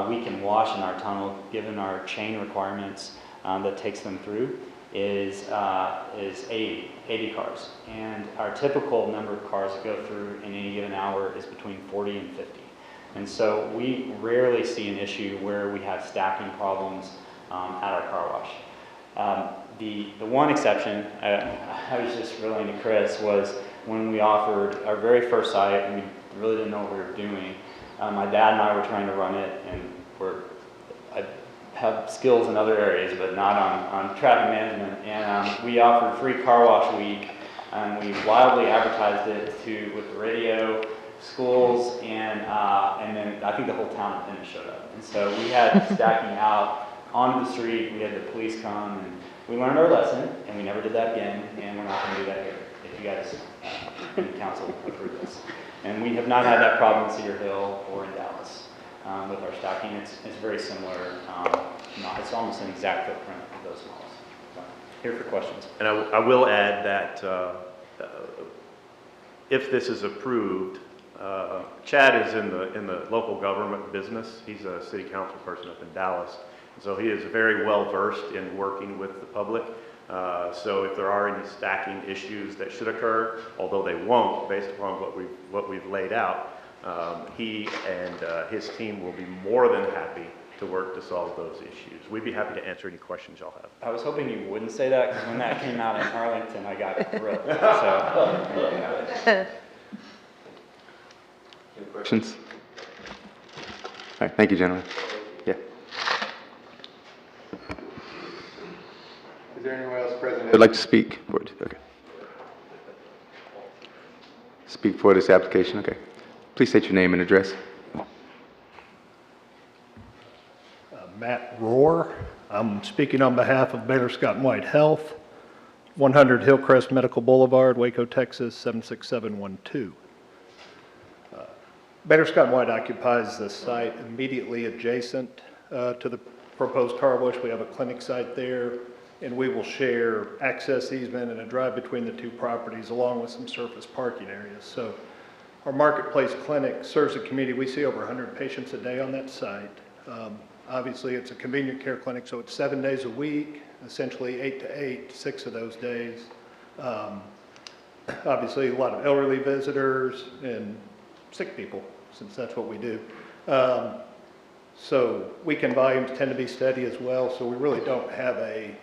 we can wash in our tunnel, given our chain requirements that takes them through, is 80 cars. And our typical number of cars that go through in any given hour is between 40 and 50. And so we rarely see an issue where we have stacking problems at our car wash. The one exception, I was just relaying to Chris, was when we offered our very first site, and we really didn't know what we were doing. My dad and I were trying to run it, and I have skills in other areas, but not on traffic management. And we offered free car wash week, and we wildly advertised it with the radio, schools, and then I think the whole town of Ennis showed up. And so we had stacking out onto the street. We had the police come, and we learned our lesson, and we never did that again, and we're not going to do that here if you guys in the council approve this. And we have not had that problem in Cedar Hill or in Dallas with our stacking. It's very similar. It's almost an exact footprint of those malls. So, here for questions. And I will add that if this is approved, Chad is in the local government business. He's a city council person up in Dallas. So he is very well versed in working with the public. So if there are any stacking issues that should occur, although they won't, based upon what we've laid out, he and his team will be more than happy to work to solve those issues. We'd be happy to answer any questions y'all have. I was hoping you wouldn't say that, because when that came out in Arlington, I got thrilled. So. Any questions? All right, thank you, gentlemen. Yeah. Is there anyone else present who'd like to speak for it? Okay. Speak for this application, okay. Please state your name and address. Matt Rohr. I'm speaking on behalf of Baylor Scott and White Health, 100 Hillcrest Medical Boulevard, Waco, Texas, 76712. Baylor Scott and White occupies the site immediately adjacent to the proposed car wash. We have a clinic site there, and we will share access easement and a drive between the two properties, along with some surface parking areas. So our Marketplace Clinic serves the community. We see over 100 patients a day on that site. Obviously, it's a convenient care clinic, so it's 7 days a week, essentially 8 to 8, 6 of those days. Obviously, a lot of elderly visitors and sick people, since that's what we do. So weekend volumes tend to be steady as well, so we really don't have a,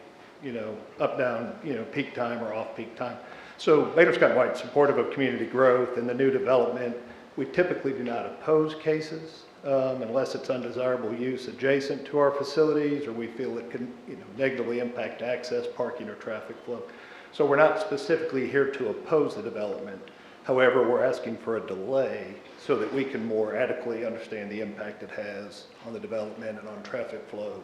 up, down, peak time or off-peak time. So Baylor Scott and White is supportive of community growth and the new development. We typically do not oppose cases unless it's undesirable use adjacent to our facilities, or we feel it can negatively impact access, parking, or traffic flow. So we're not specifically here to oppose the development. However, we're asking for a delay so that we can more adequately understand the impact it has on the development and on traffic flow.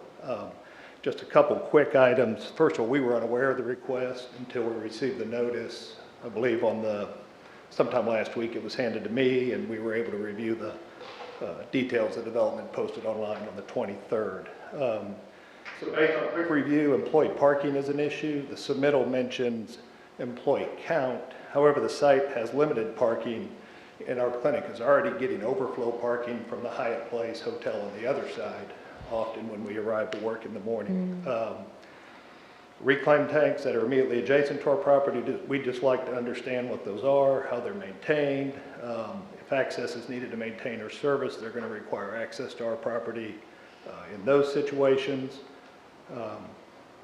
Just a couple quick items. First of all, we were unaware of the request until we received the notice. I believe sometime last week it was handed to me, and we were able to review the details of development posted online on the 23rd. So based on a quick review, employee parking is an issue. The submittal mentions employee count. However, the site has limited parking, and our clinic is already getting overflow parking from the Hyatt Place Hotel on the other side, often when we arrive to work in the morning. Reclaim tanks that are immediately adjacent to our property, we just like to understand what those are, how they're maintained. If access is needed to maintain or service, they're going to require access to our property in those situations.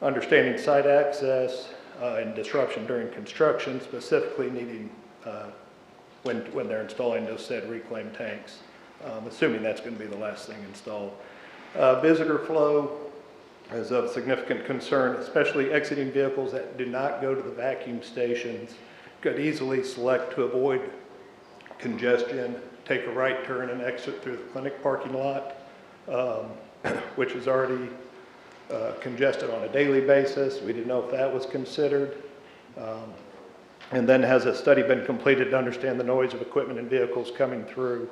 Understanding site access, and disruption during construction, specifically needing, when they're installing those said reclaim tanks, assuming that's going to be the last thing installed. Visitor flow is of significant concern, especially exiting vehicles that do not go to the vacuum stations could easily select to avoid congestion, take a right turn and exit through the clinic parking lot, which is already congested on a daily basis. We didn't know if that was considered. And then has a study been completed to understand the noise of equipment and vehicles coming through?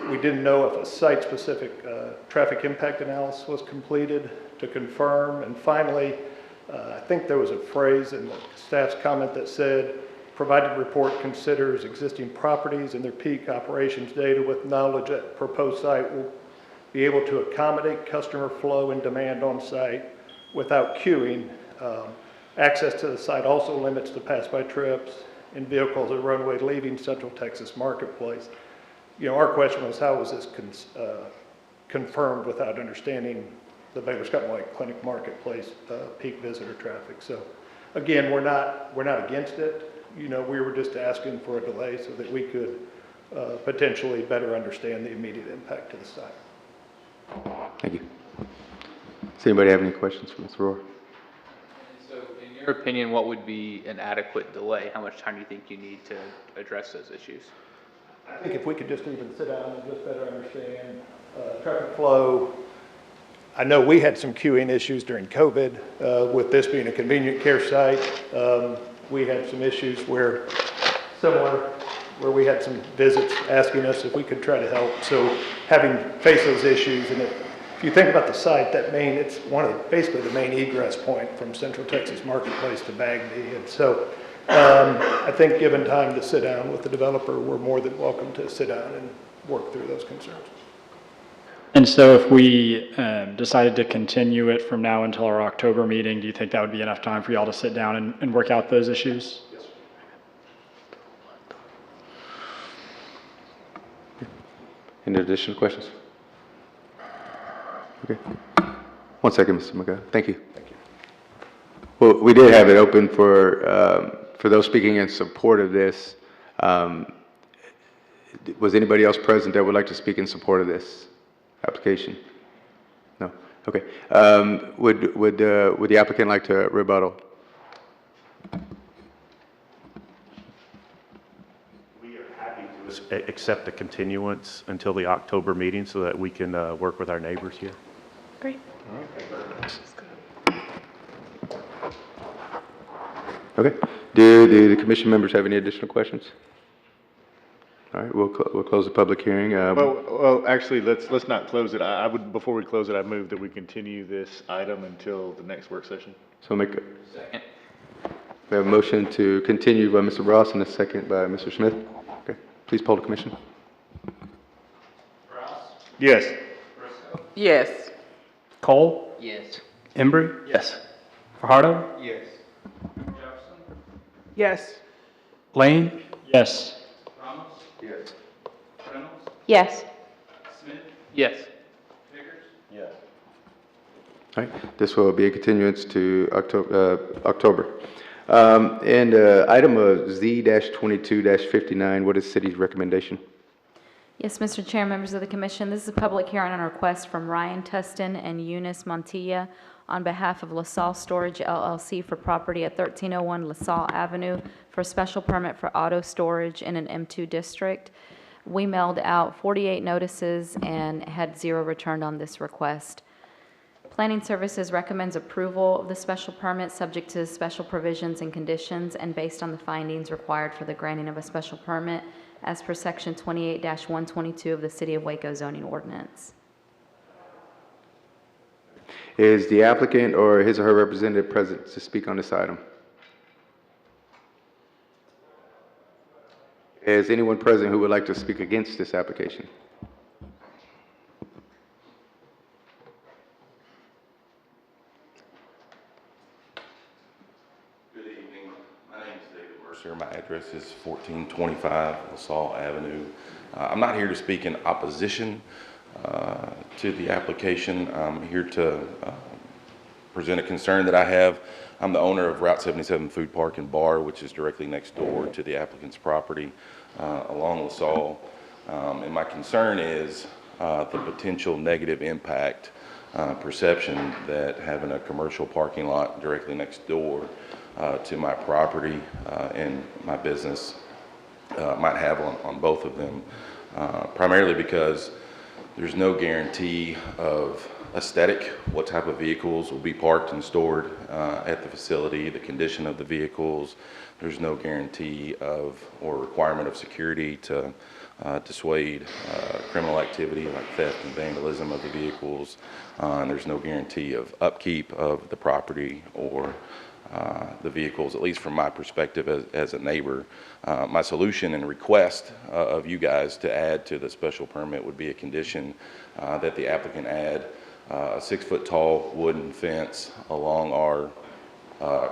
We didn't know if a site-specific traffic impact analysis was completed to confirm. And finally, I think there was a phrase in the staff's comment that said, provided report considers existing properties and their peak operations data with knowledge that proposed site will be able to accommodate customer flow and demand on site without queuing. Access to the site also limits the pass-by trips and vehicles at runway leaving Central Texas Marketplace. You know, our question was, how was this confirmed without understanding the Baylor Scott and White Clinic Marketplace peak visitor traffic? So again, we're not against it. You know, we were just asking for a delay so that we could potentially better understand the immediate impact to the site. Thank you. Does anybody have any questions for Ms. Rohr? So in your opinion, what would be an adequate delay? How much time do you think you need to address those issues? I think if we could just even sit down and just better understand traffic flow. I know we had some queuing issues during COVID with this being a convenient care site. We had some issues where we had some visits asking us if we could try to help. So having faced those issues, and if you think about the site, it's one of basically the main egress point from Central Texas Marketplace to Bagby. And so I think given time to sit down with the developer, we're more than welcome to sit down and work through those concerns. And so if we decided to continue it from now until our October meeting, do you think that would be enough time for y'all to sit down and work out those issues? Yes. Any additional questions? Okay. 1 second, Mr. McGuire. Thank you. Thank you. Well, we did have it open for those speaking in support of this. Was anybody else present that would like to speak in support of this application? No? Okay. Would the applicant like to rebuttal? We are happy to accept the continuance until the October meeting so that we can work with our neighbors here. Great. Okay. Do the commission members have any additional questions? All right, we'll close the public hearing. Well, actually, let's not close it. I would, before we close it, I move that we continue this item until the next work session. So make a, Second. we have a motion to continue by Mr. Ross and a second by Mr. Smith. Okay, please poll the commission. Yes. Yes. Cole? Yes. Embry? Yes. Fajardo? Yes. Yes. Lane? Yes. Yes. Yes. Yes. Yes. All right, this will be a continuance to October. And item Z-22-59, what is city's recommendation? Yes, Mr. Chair, members of the commission, this is a public hearing on a request from Ryan Tustin and Eunice Montilla on behalf of LaSalle Storage LLC for property at 1301 LaSalle Avenue for a special permit for auto storage in an M2 district. We mailed out 48 notices and had 0 returned on this request. Planning Services recommends approval of the special permit subject to special provisions and conditions and based on the findings required for the granting of a special permit as per section 28-122 of the City of Waco zoning ordinance. Is the applicant or his or her representative present to speak on this item? Is anyone present who would like to speak against this application? Good evening. My name is David Mercer. My address is 1425 LaSalle Avenue. I'm not here to speak in opposition to the application. I'm here to present a concern that I have. I'm the owner of Route 77 Food Park and Bar, which is directly next door to the applicant's property along LaSalle. And my concern is the potential negative impact perception that having a commercial parking lot directly next door to my property and my business might have on both of them, primarily because there's no guarantee of aesthetic, what type of vehicles will be parked and stored at the facility, the condition of the vehicles. There's no guarantee of or requirement of security to dissuade criminal activity like theft and vandalism of the vehicles. And there's no guarantee of upkeep of the property or the vehicles, at least from my perspective as a neighbor. My solution and request of you guys to add to the special permit would be a condition that the applicant add a 6-foot tall wooden fence along our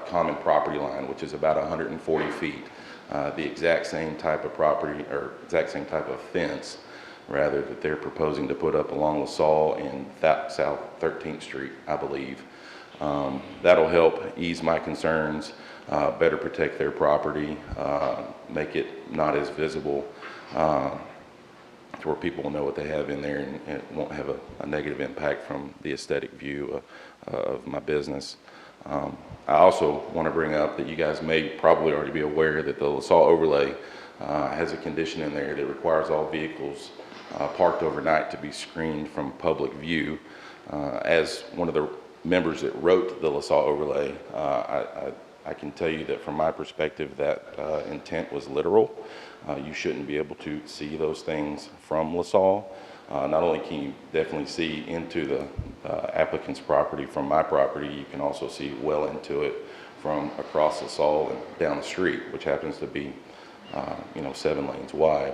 common property line, which is about 140 feet. The exact same type of property, or exact same type of fence, rather, that they're proposing to put up along LaSalle and South 13th Street, I believe. That'll help ease my concerns, better protect their property, make it not as visible, to where people will know what they have in there, and it won't have a negative impact from the aesthetic view of my business. I also want to bring up that you guys may probably already be aware that the LaSalle overlay has a condition in there that requires all vehicles parked overnight to be screened from public view. As one of the members that wrote the LaSalle overlay, I can tell you that from my perspective that intent was literal. You shouldn't be able to see those things from LaSalle. Not only can you definitely see into the applicant's property from my property, you can also see well into it from across LaSalle and down the street, which happens to be 7 lanes wide.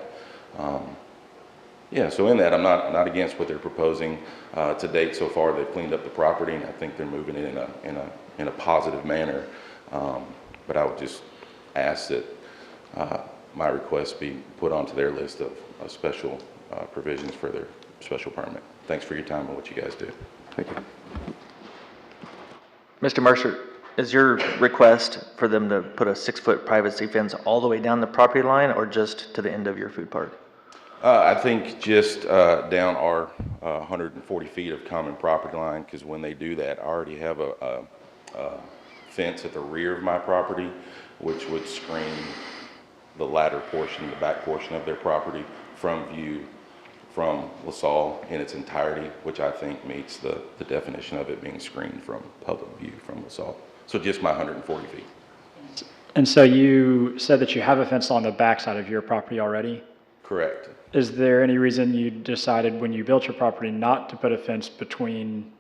Yeah, so in that, I'm not against what they're proposing. To date, so far, they've cleaned up the property, and I think they're moving it in a positive manner. But I would just ask that my request be put onto their list of special provisions for their special permit. Thanks for your time and what you guys do. Thank you. Mr. Mercer, is your request for them to put a 6-foot privacy fence all the way down the property line or just to the end of your food park? I think just down our 140 feet of common property line, because when they do that, I already have a fence at the rear of my property, which would screen the latter portion, the back portion of their property from view from LaSalle in its entirety, which I think meets the definition of it being screened from public view from LaSalle. So just my 140 feet. And so you said that you have a fence along the backside of your property already? Correct. Is there any reason you decided when you built your property not to put a fence between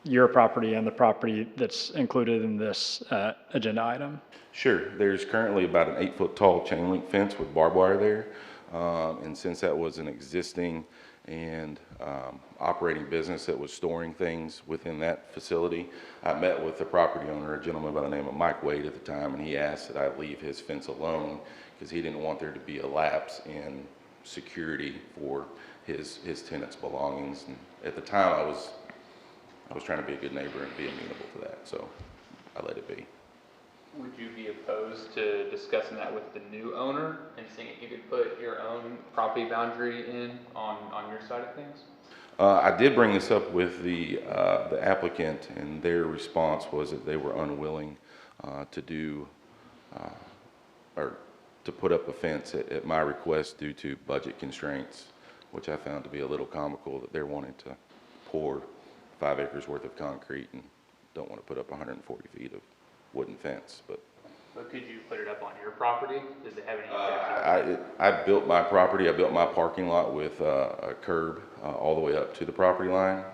your property and the property that's included in this agenda item? Sure. There's currently about an 8-foot tall chain link fence with barbed wire there. And since that was an existing and operating business that was storing things within that facility, I met with the property owner, a gentleman by the name of Mike Wade at the time, and he asked that I leave his fence alone because he didn't want there to be a lapse in security for his tenants' belongings. And at the time, I was trying to be a good neighbor and be amenable to that, so I let it be. Would you be opposed to discussing that with the new owner and seeing if you could put your own property boundary in on your side of things? I did bring this up with the applicant, and their response was that they were unwilling to do or to put up a fence at my request due to budget constraints, which I found to be a little comical that they're wanting to pour 5 acres worth of concrete and don't want to put up 140 feet of wooden fence. But could you put it up on your property? Does it have any objection? I built my property, I built my parking lot with a curb all the way up to the property line,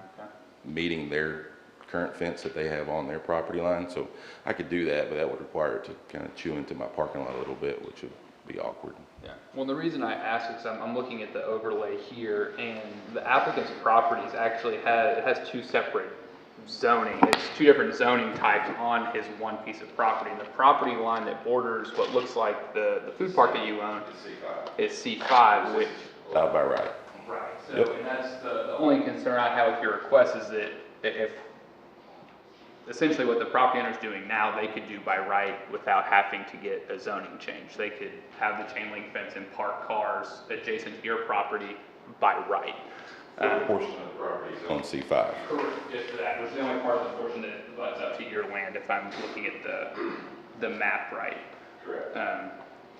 meeting their current fence that they have on their property line. So I could do that, but that would require it to kind of chew into my parking lot a little bit, which would be awkward. Yeah. Well, the reason I ask is I'm looking at the overlay here, and the applicant's properties actually has 2 separate zoning. It's 2 different zoning types on his one piece of property. And the property line that borders what looks like the food park that you own is C5, which allowed by right. Right. So, Yep. and that's the only concern I have with your request is that if essentially what the property owner's doing now, they could do by right without having to get a zoning change. They could have the chain link fence and park cars adjacent to your property by right. Portion of the property is on C5. Correct, just that, which is the only part of the portion that butts up to your land, if I'm looking at the map right. Correct.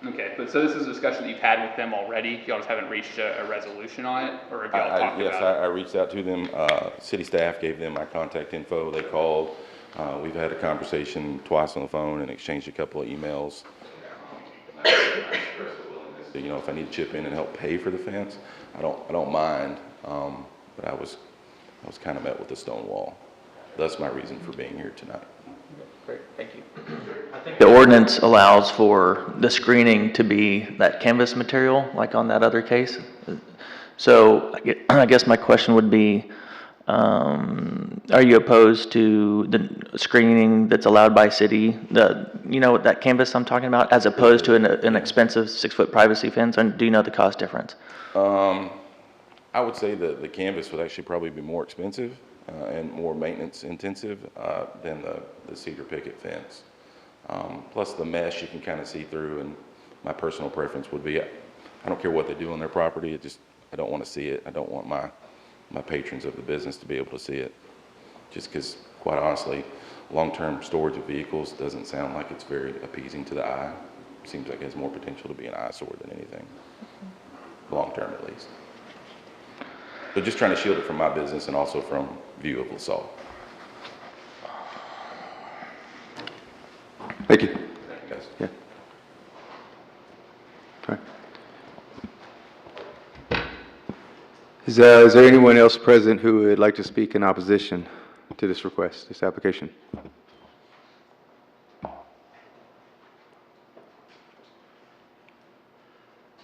Okay, but so this is a discussion that you've had with them already? Y'all just haven't reached a resolution on it, or have y'all talked Yes, about it? I reached out to them. City staff gave them my contact info. They called. We've had a conversation twice on the phone and exchanged a couple of emails. I expressed a willingness to, if I need to chip in and help pay for the fence, I don't mind. But I was kind of met with a stone wall. That's my reason for being here tonight. Great, thank you. The ordinance allows for the screening to be that canvas material, like on that other case. So I guess my question would be, are you opposed to the screening that's allowed by city, that canvas I'm talking about, as opposed to an expensive 6-foot privacy fence? And do you know the cost difference? I would say that the canvas would actually probably be more expensive and more maintenance intensive than the cedar picket fence. Plus the mesh you can kind of see through, and my personal preference would be, I don't care what they do on their property, I don't want to see it. I don't want my patrons of the business to be able to see it. Just because, quite honestly, long-term storage of vehicles doesn't sound like it's very appeasing to the eye. Seems like it has more potential to be an eyesore than anything, long-term at least. So just trying to shield it from my business and also from view of LaSalle. Thank you. Thank you, guys. Yeah. All right. Is there anyone else present who would like to speak in opposition to this request, this application? My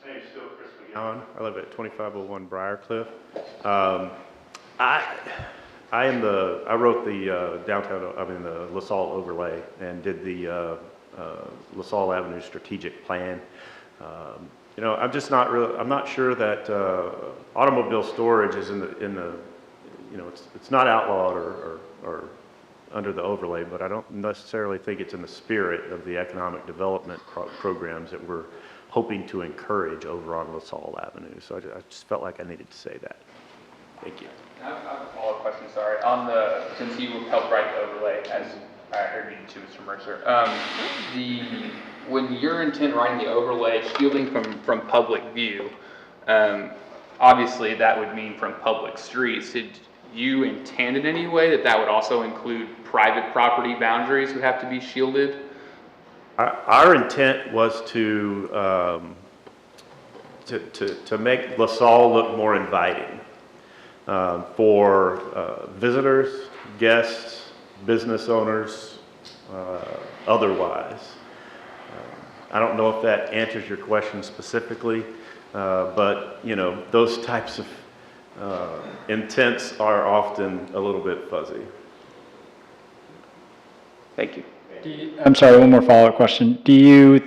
name's still Chris McGowan. I live at 2501 Briarcliff. I wrote the the LaSalle overlay and did the LaSalle Avenue strategic plan. I'm not sure that automobile storage is in the it's not outlawed or under the overlay, but I don't necessarily think it's in the spirit of the economic development programs that we're hoping to encourage over on LaSalle Avenue. So I just felt like I needed to say that. Thank you. I have a follow-up question, sorry. Since you helped write the overlay, as I heard you to Mr. Mercer, when your intent writing the overlay, shielding from public view, obviously that would mean from public streets. Did you intend in any way that would also include private property boundaries would have to be shielded? Our intent was to make LaSalle look more inviting for visitors, guests, business owners, otherwise. I don't know if that answers your question specifically, but those types of intents are often a little bit fuzzy. Thank you. I'm sorry, one more follow-up question. Do you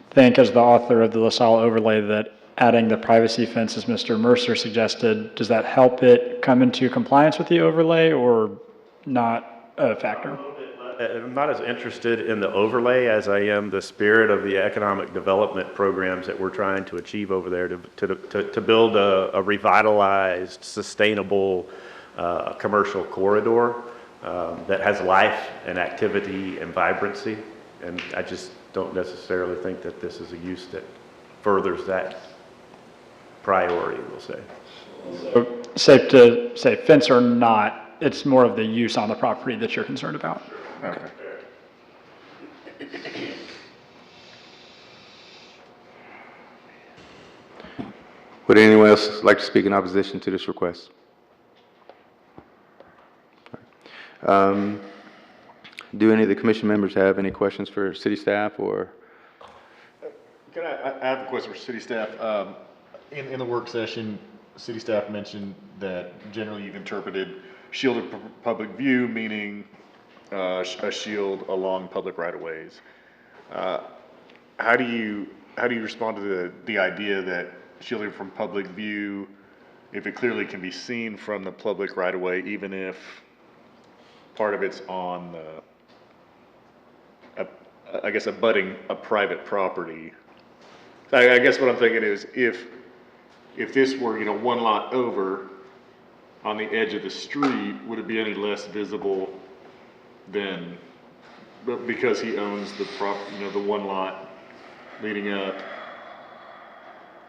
think, as the author of the LaSalle overlay, that adding the privacy fence, as Mr. Mercer suggested, does that help it come into compliance with the overlay or not a factor? I'm not as interested in the overlay as I am the spirit of the economic development programs that we're trying to achieve over there to build a revitalized, sustainable commercial corridor that has life and activity and vibrancy. And I just don't necessarily think that this is a use that furthers that priority, we'll say. So safe to say fence or not, it's more of the use on the property that you're concerned about? Okay. Would anyone else like to speak in opposition to this request? Do any of the commission members have any questions for city staff or? I have a question for city staff. In the work session, city staff mentioned that generally you've interpreted shielded public view, meaning a shield along public right-of-ways. How do you respond to the idea that shielding from public view, if it clearly can be seen from the public right-of-way, even if part of it's on, I guess abutting a private property. I guess what I'm thinking is if this were, you know, one lot over on the edge of the street, would it be any less visible than, but because he owns the you know, the one lot leading up?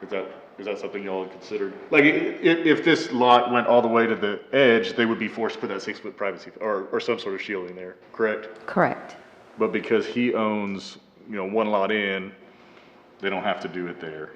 Is that something y'all had considered? Like, if this lot went all the way to the edge, they would be forced to put that 6-foot privacy, or some sort of shielding there, correct? Correct. But because he owns, you know, one lot in, they don't have to do it there.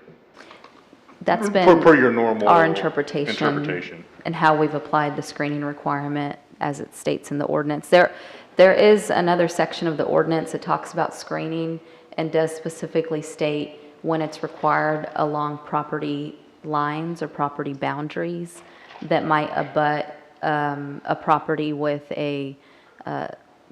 That's been Per your normal our interpretation interpretation. and how we've applied the screening requirement as it states in the ordinance. There is another section of the ordinance that talks about screening and does specifically state when it's required along property lines or property boundaries that might abut a property with a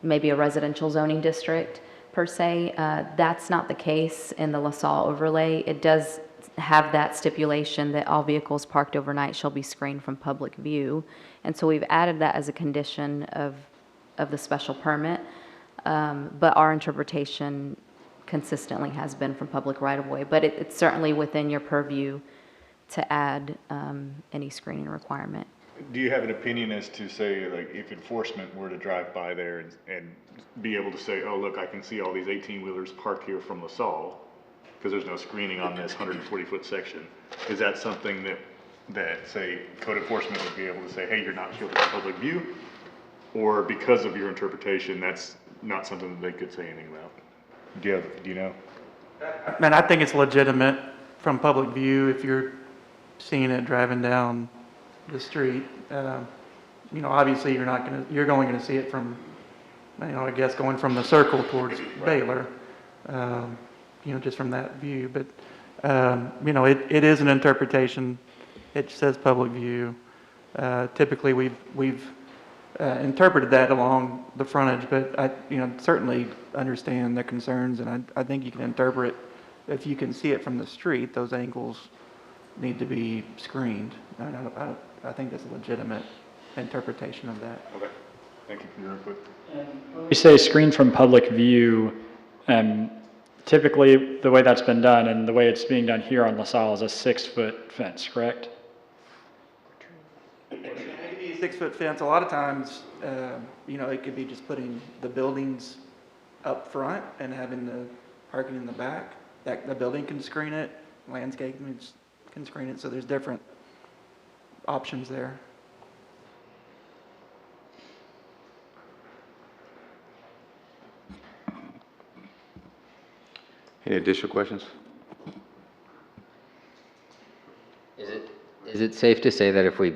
maybe a residential zoning district per se. That's not the case in the LaSalle overlay. It does have that stipulation that all vehicles parked overnight shall be screened from public view. And so we've added that as a condition of the special permit. But our interpretation consistently has been from public right-of-way. But it's certainly within your purview to add any screening requirement. Do you have an opinion as to say, like, if enforcement were to drive by there and be able to say, oh, look, I can see all these 18-wheelers parked here from LaSalle, because there's no screening on this 140-foot section. Is that something that, say, code enforcement would be able to say, hey, you're not shielded from public view? Or because of your interpretation, that's not something that they could say anything about? Do you know? Man, I think it's legitimate from public view if you're seeing it driving down the street. You know, obviously you're only gonna see it from, you know, I guess going from the circle towards Baylor. You know, just from that view, but, you know, it is an interpretation. It says public view. Typically, we've interpreted that along the frontage, but I, you know, certainly understand the concerns, and I think you can interpret, if you can see it from the street, those angles need to be screened. I think that's a legitimate interpretation of that. Okay, thank you for your input. When we say screen from public view, typically, the way that's been done and the way it's being done here on LaSalle is a 6-foot fence, correct? It could be a 6-foot fence. A lot of times, you know, it could be just putting the buildings up front and having the parking in the back. The building can screen it, landscaping can screen it, so there's different options there. Any additional questions? Is it safe to say that if we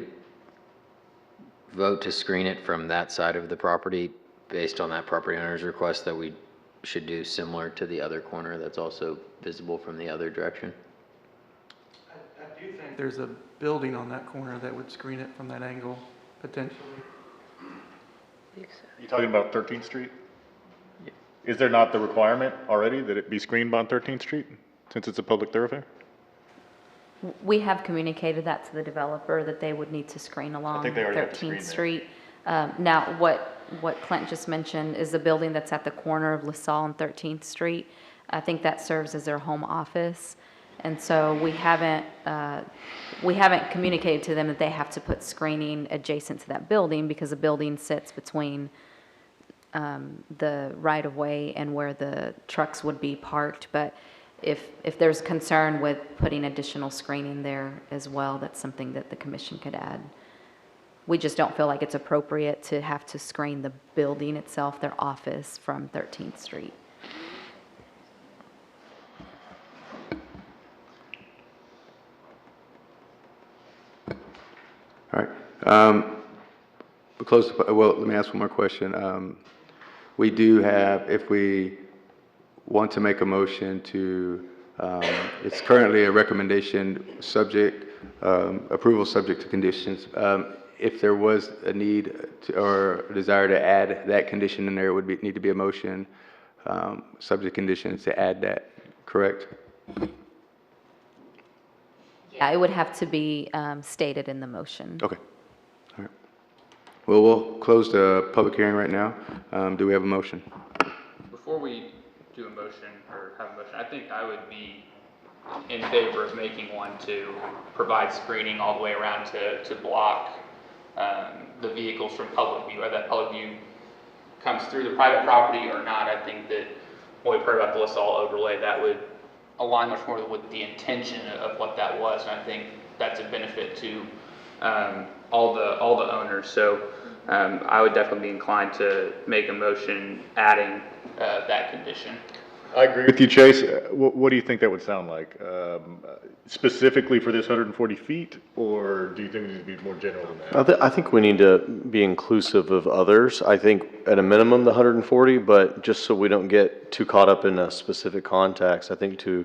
vote to screen it from that side of the property, based on that property owner's request, that we should do similar to the other corner that's also visible from the other direction? I do think there's a building on that corner that would screen it from that angle, potentially. You talking about 13th Street? Is there not the requirement already that it be screened on 13th Street, since it's a public thoroughfare? We have communicated that to the developer, that they would need to screen along think they already have to screen 13th Street. Now, what Clint just mentioned is the building that's at the corner of LaSalle and 13th Street. I think that serves as their home office. And so we haven't communicated to them that they have to put screening adjacent to that building, because the building sits between the right-of-way and where the trucks would be parked. But if there's concern with putting additional screening there as well, that's something that the commission could add. We just don't feel like it's appropriate to have to screen the building itself, their office, from 13th Street. All right. We're close to, well, let me ask one more question. We do have, if we want to make a motion to, it's currently a recommendation subject, approval subject to conditions. If there was a need to, or a desire to add that condition in there, it would need to be a motion, subject conditions to add that, correct? Yeah, it would have to be stated in the motion. Okay. All right. Well, we'll close the public hearing right now. Do we have a motion? Before we do a motion or have a motion, I think I would be in favor of making one to provide screening all the way around to block the vehicles from public view, whether that public view comes through the private property or not. I think that when we heard about the LaSalle overlay, that would align much more with the intention of what that was, and I think that's a benefit to all the owners. So I would definitely be inclined to make a motion adding that condition. I agree with you, Chase. What do you think that would sound like? Specifically for this 140 feet, or do you think it needs to be more general than that? I think we need to be inclusive of others. I think at a minimum the 140, but just so we don't get too caught up in a specific context, I think to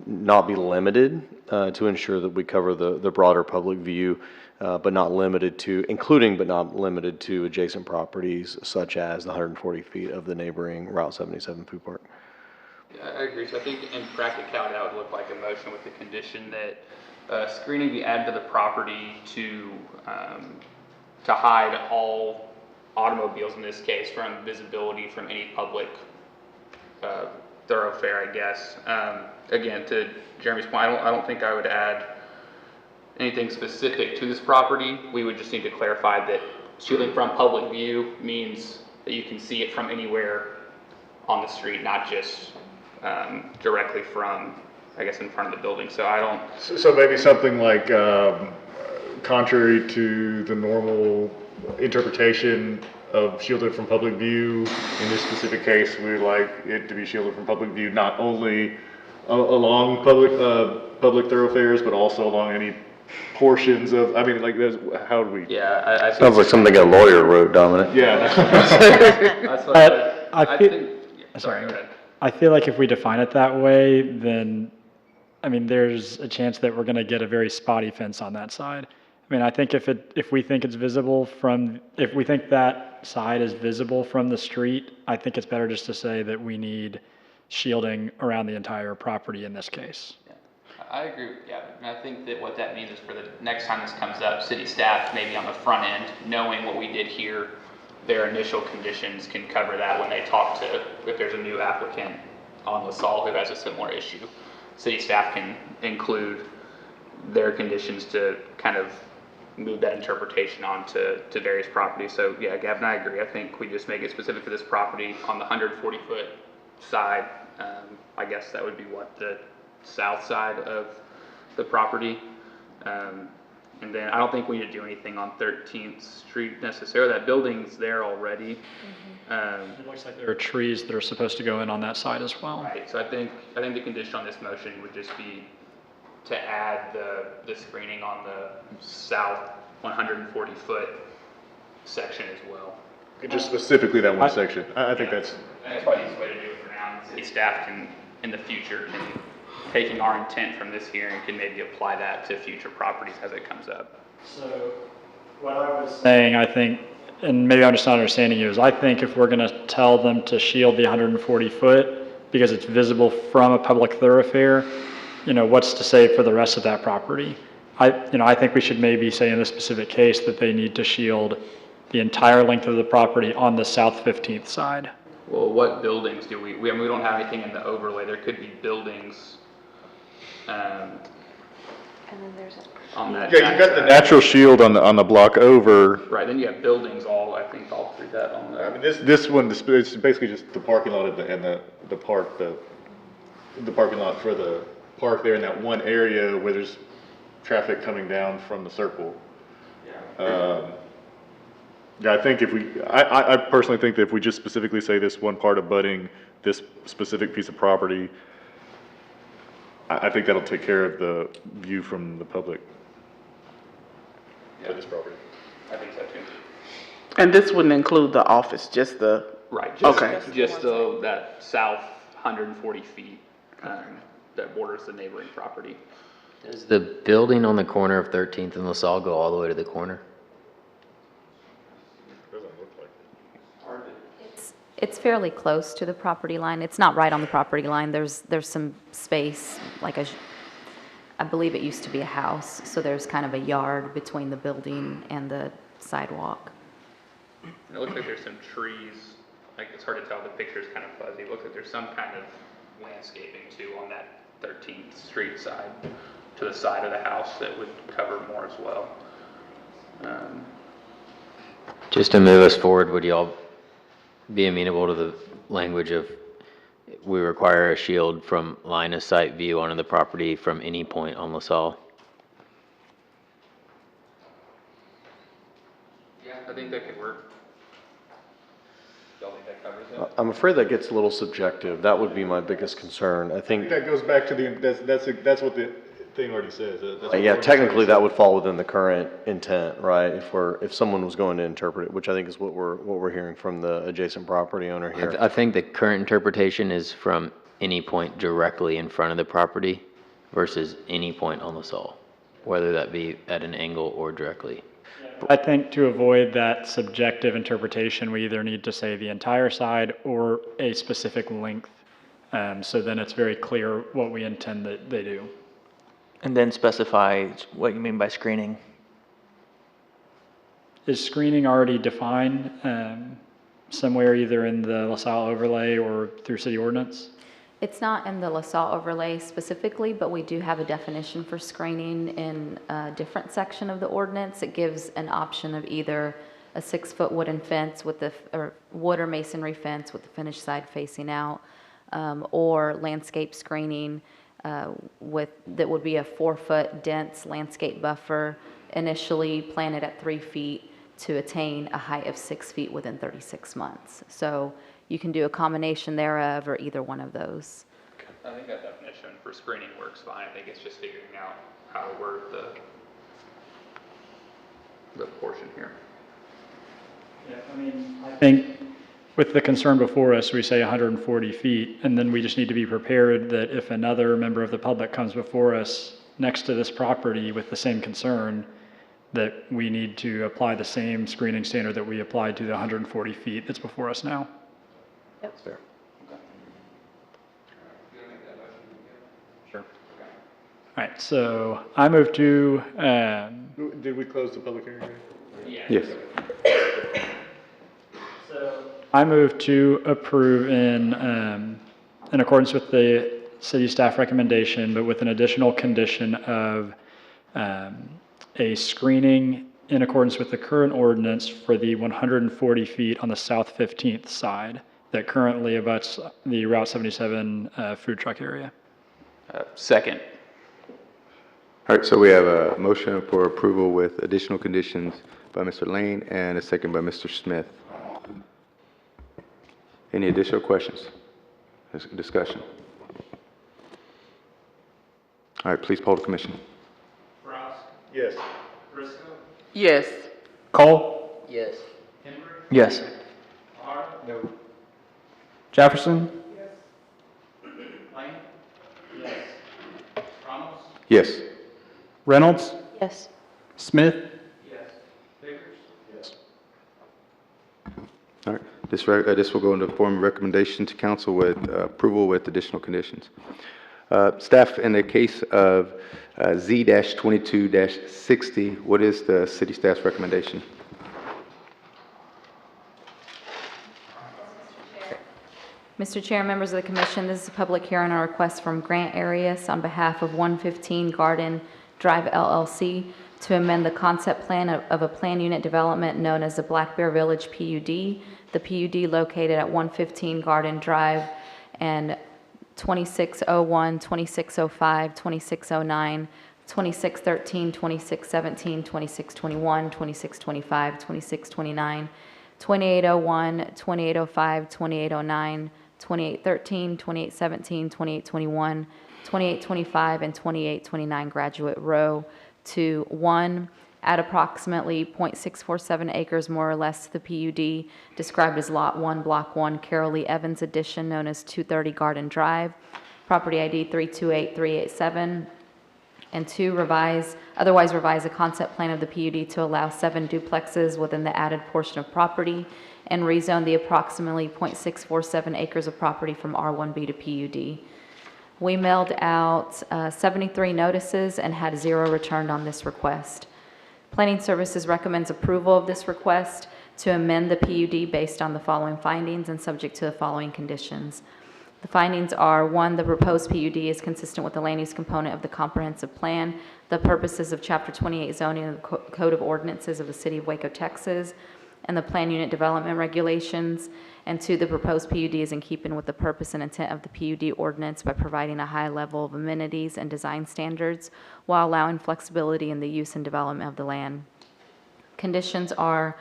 not be limited, to ensure that we cover the broader public view, but not limited to, including but not limited to adjacent properties such as the 140 feet of the neighboring Route 77 food park. Yeah, I agree. So I think in practicality, that would look like a motion with the condition that screening be added to the property to hide all automobiles in this case from visibility from any public thoroughfare, I guess. Again, to Jeremy's point, I don't think I would add anything specific to this property. We would just need to clarify that shielding from public view means that you can see it from anywhere on the street, not just directly from, I guess, in front of the building. So I don't. So maybe something like, contrary to the normal interpretation of shielded from public view, in this specific case, we would like it to be shielded from public view, not only along public thoroughfares, but also along any portions of, I mean, like, how do we? Yeah, I Sounds like something a lawyer wrote, Dominic. Yeah. That's what I think. Sorry. Go ahead. I feel like if we define it that way, then, I mean, there's a chance that we're going to get a very spotty fence on that side. I mean, I think if we think it's visible from, if we think that side is visible from the street, I think it's better just to say that we need shielding around the entire property in this case. Yeah. I agree with Gavin, and I think that what that means is for the next time this comes up, city staff maybe on the front end, knowing what we did here, their initial conditions can cover that when they talk to, if there's a new applicant on LaSalle who has a similar issue. City staff can include their conditions to kind of move that interpretation on to various properties. So yeah, Gavin, I agree. I think we just make it specific to this property on the 140-foot side. I guess that would be what, the south side of the property. And then I don't think we need to do anything on 13th Street necessarily. That building's there already. It looks like there are trees that are supposed to go in on that side as well. Right, so I think the condition on this motion would just be to add the screening on the south 140-foot section as well. Just specifically that one section. I think that's probably the easiest way to do it for now. City staff can, in the future, taking our intent from this hearing, can maybe apply that to future properties as it comes up. So what I was saying, I think, and maybe I'm just not understanding you, is I think if we're going to tell them to shield the 140 foot because it's visible from a public thoroughfare, you know, what's to say for the rest of that property? I think we should maybe say in this specific case that they need to shield the entire length of the property on the south 15th side. Well, what buildings do we I mean, we don't have anything in the overlay. There could be buildings And then there's on that. Yeah, you've got the natural shield on the block over. Right, then you have buildings all, I think, all through that on the. I mean, this one, it's basically just the parking lot and the park, the parking lot for the park there in that one area where there's traffic coming down from the circle. Yeah, I think I personally think that if we just specifically say this one part abutting this specific piece of property, I think that'll take care of the view from the public for this property. I think so too. And this wouldn't include the office, just the. Right, just Okay. that south 140 feet that borders the neighboring property. Does the building on the corner of 13th and LaSalle go all the way to the corner? It's fairly close to the property line. It's not right on the property line. There's some space, like I believe it used to be a house, so there's kind of a yard between the building and the sidewalk. And it looks like there's some trees, like it's hard to tell, the picture's kind of fuzzy. It looks like there's some kind of landscaping too on that 13th Street side, to the side of the house that would cover more as well. Just to move us forward, would y'all be amenable to the language of we require a shield from line of sight view onto the property from any point on LaSalle? Yeah, I think that could work. Y'all think that covers it? I'm afraid that gets a little subjective. That would be my biggest concern. I think, That goes back to that's what the thing already says. That's what the yeah, ordinance technically already that says. would fall within the current intent, right? If someone was going to interpret it, which I think is what we're hearing from the adjacent property owner here. I think the current interpretation is from any point directly in front of the property versus any point on LaSalle, whether that be at an angle or directly. I think to avoid that subjective interpretation, we either need to say the entire side or a specific length. So then it's very clear what we intend that they do. And then specify what you mean by screening. Is screening already defined somewhere either in the LaSalle overlay or through city ordinance? It's not in the LaSalle overlay specifically, but we do have a definition for screening in a different section of the ordinance. It gives an option of either a 6-foot wooden fence with or wood or masonry fence with the finished side facing out, or landscape screening that would be a 4-foot dense landscape buffer initially planted at 3 feet to attain a height of 6 feet within 36 months. So you can do a combination thereof or either one of those. I think that definition for screening works fine. I think it's just figuring out how to word the portion here. Yeah, I mean, I think with the concern before us, we say 140 feet, and then we just need to be prepared that if another member of the public comes before us next to this property with the same concern, that we need to apply the same screening standard that we applied to the 140 feet that's before us now. That's fair. Sure. All right, so I move to, Did we close the public hearing? Yes. I move to approve in accordance with the city staff recommendation, but with an additional condition of a screening in accordance with the current ordinance for the 140 feet on the south 15th side that currently abuts the Route 77 food truck area. Second. All right, so we have a motion for approval with additional conditions by Mr. Lane and a second by Mr. Smith. Any additional questions? Discussion? All right, please poll the commission. Yes. Yes. Cole? Yes. Yes. No. Jefferson? Yes. Reynolds? Yes. Smith? All right, this will go into form of recommendation to council with approval with additional conditions. Staff, in the case of Z-22-60, what is the city staff's recommendation? Mr. Chair, members of the commission, this is a public hearing on a request from Grant Arias on behalf of 115 Garden Drive LLC to amend the concept plan of a plan unit development known as the Black Bear Village PUD. The PUD located at 115 Garden Drive and 2601, 2605, 2609, 2613, 2617, 2621, 2625, 2629, 2801, 2805, 2809, 2813, 2817, 2821, 2825, and 2829 Graduate Row to 1, add approximately .647 acres more or less to the PUD, described as Lot 1, Block 1, Carol Lee Evans Addition, known as 230 Garden Drive, property ID 328387, and 2, otherwise revise the concept plan of the PUD to allow 7 duplexes within the added portion of property, and rezone the approximately .647 acres of property from R1B to PUD. We mailed out 73 notices and had 0 returned on this request. Planning Services recommends approval of this request to amend the PUD based on the following findings and subject to the following conditions. The findings are, 1, the proposed PUD is consistent with the land use component of the comprehensive plan, the purposes of Chapter 28 zoning of the Code of Ordinances of the City of Waco, Texas, and the plan unit development regulations, and 2, the proposed PUD is in keeping with the purpose and intent of the PUD ordinance by providing a high level of amenities and design standards while allowing flexibility in the use and development of the land. Conditions are,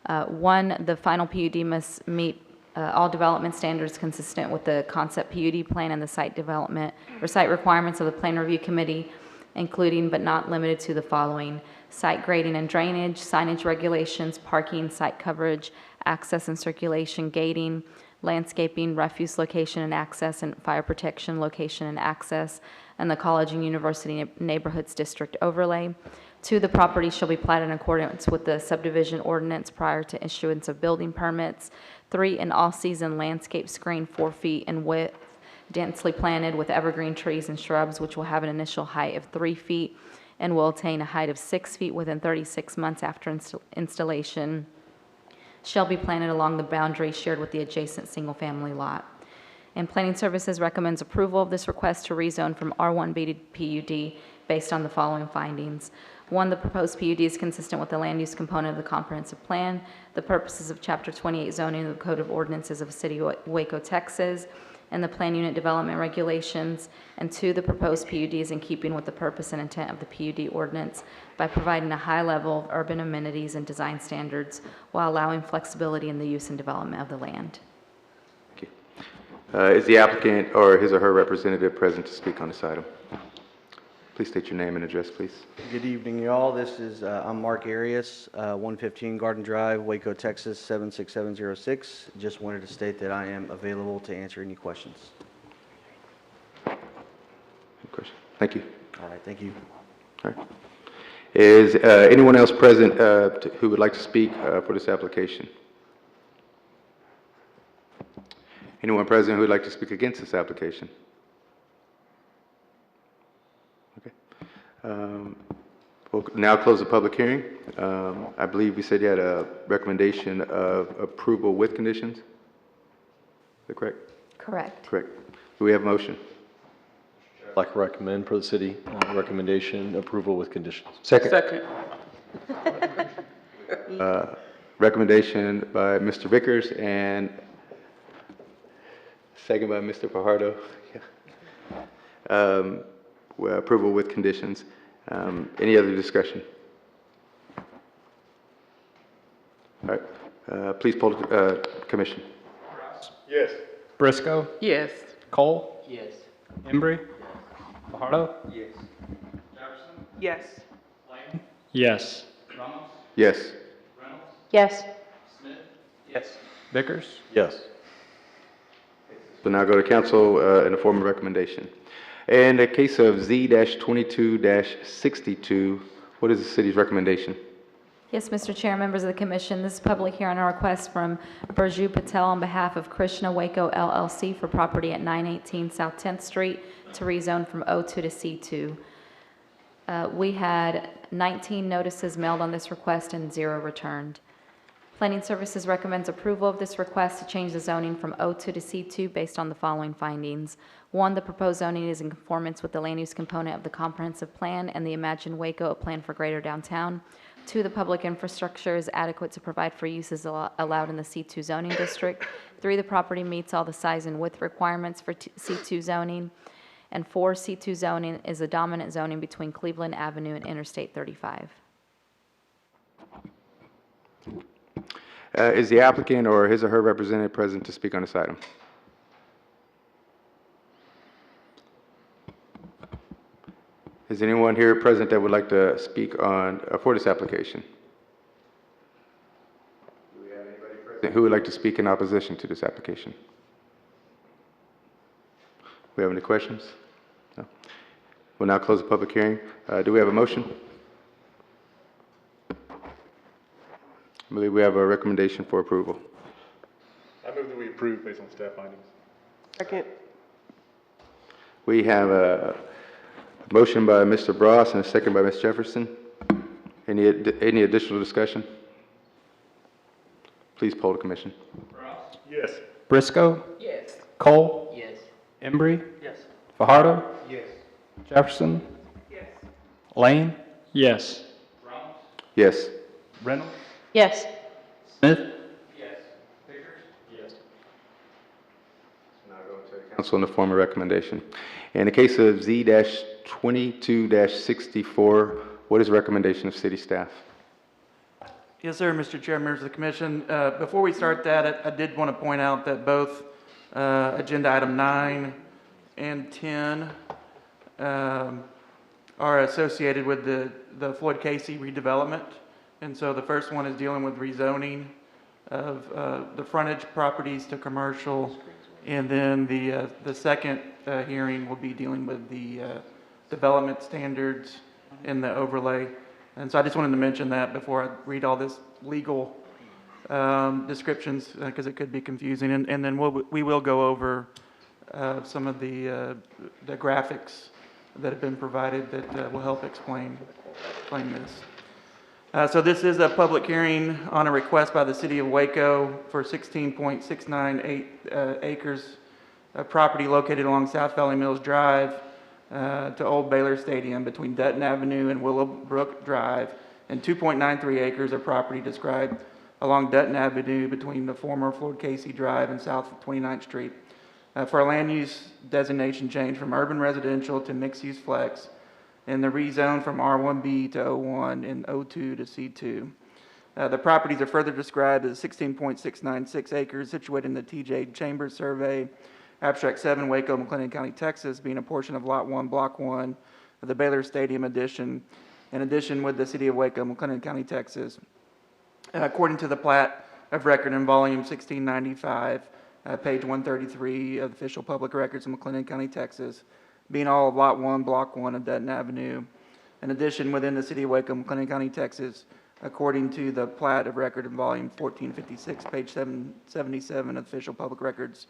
1, the final PUD must meet all development standards consistent with the concept PUD plan and the site development or site requirements of the Plan Review Committee, including but not limited to the following: site grading and drainage, signage regulations, parking, site coverage, access and circulation, gating, landscaping, refuse location and access, and fire protection location and access, and the College and University Neighborhoods District overlay. 2, the property shall be platted in accordance with the subdivision ordinance prior to issuance of building permits. 3, an all-season landscape screen 4 feet in width, densely planted with evergreen trees and shrubs, which will have an initial height of 3 feet and will attain a height of 6 feet within 36 months after installation, shall be planted along the boundary shared with the adjacent single-family lot. And Planning Services recommends approval of this request to rezone from R1B to PUD based on the following findings. 1, the proposed PUD is consistent with the land use component of the comprehensive plan, the purposes of Chapter 28 zoning of the Code of Ordinances of the City of Waco, Texas, and the plan unit development regulations. And 2, the proposed PUD is in keeping with the purpose and intent of the PUD ordinance by providing a high level of urban amenities and design standards while allowing flexibility in the use and development of the land. Thank you. Is the applicant or his or her representative present to speak on this item? Please state your name and address, please. Good evening, y'all. This is, I'm Mark Arias, 115 Garden Drive, Waco, Texas, 76706. Just wanted to state that I am available to answer any questions. Any question? Thank you. All right, thank you. All right. Is anyone else present who would like to speak for this application? Anyone present who would like to speak against this application? We'll now close the public hearing. I believe we said you had a recommendation of approval with conditions. Is that correct? Correct. Correct. Do we have a motion? I'd like to recommend for the city, recommendation, approval with conditions. Second. Second. Recommendation by Mr. Vickers and second by Mr. Fajardo. Approval with conditions. Any other discussion? All right. Please poll the commission. Yes. Briscoe, Yes. Cole, Yes. Embry, Fajardo, Yes. Yes. Yes. Yes. Yes. Yes. Vickers. Yes. We'll now go to council in the form of recommendation. In the case of Z-22-62, what is the city's recommendation? Yes, Mr. Chair, members of the commission, this is public hearing on a request from Burju Patel on behalf of Krishna Waco LLC for property at 918 South 10th Street to rezone from O2 to C2. We had 19 notices mailed on this request and 0 returned. Planning Services recommends approval of this request to change the zoning from O2 to C2 based on the following findings. 1, the proposed zoning is in conformance with the land use component of the comprehensive plan and the Imagine Waco, a plan for greater downtown. 2, the public infrastructure is adequate to provide for uses allowed in the C2 zoning district. 3, the property meets all the size and width requirements for C2 zoning. And 4, C2 zoning is a dominant zoning between Cleveland Avenue and Interstate 35. Is the applicant or his or her representative present to speak on this item? Is anyone here present that would like to speak on for this application? Do we have anybody present who would like to speak in opposition to this application? We have any questions? No. We'll now close the public hearing. Do we have a motion? I believe we have a recommendation for approval. I move that we approve based on staff findings. Second. We have a motion by Mr. Bross and a second by Ms. Jefferson. Any additional discussion? Please poll the commission. Yes. Briscoe. Yes. Cole. Yes. Embry. Yes. Fajardo. Yes. Jefferson. Yes. Lane. Yes. Yes. Reynolds. Yes. Smith. Yes. Now go to the council in the form of recommendation. In the case of Z-22-64, what is the recommendation of city staff? Yes, sir, Mr. Chair, members of the commission. Before we start that, I did want to point out that both agenda item 9 and 10 are associated with the Floyd Casey redevelopment. And so the first one is dealing with rezoning of the frontage properties to commercial. And then the second hearing will be dealing with the development standards in the overlay. And so I just wanted to mention that before I read all this legal descriptions, because it could be confusing. And then we will go over some of the graphics that have been provided that will help explain this. So this is a public hearing on a request by the City of Waco for 16.698 acres of property located along South Valley Mills Drive to Old Baylor Stadium between Dutton Avenue and Willowbrook Drive, and 2.93 acres of property described along Dutton Avenue between the former Floyd Casey Drive and South 29th Street for a land use designation change from urban residential to mixed-use flex, and the rezone from R1B to O1 and O2 to C2. The properties are further described as 16.696 acres situated in the TJ Chambers Survey, Abstract 7, Waco, McLennan County, Texas, being a portion of Lot 1, Block 1 of the Baylor Stadium addition, in addition with the City of Waco, McLennan County, Texas. According to the plat of record in volume 1695, page 133 of the official public records of McLennan County, Texas, being all of Lot 1, Block 1 of Dutton Avenue. In addition, within the City of Waco, McLennan County, Texas, according to the plat of record in volume 1456, page 777 of official public records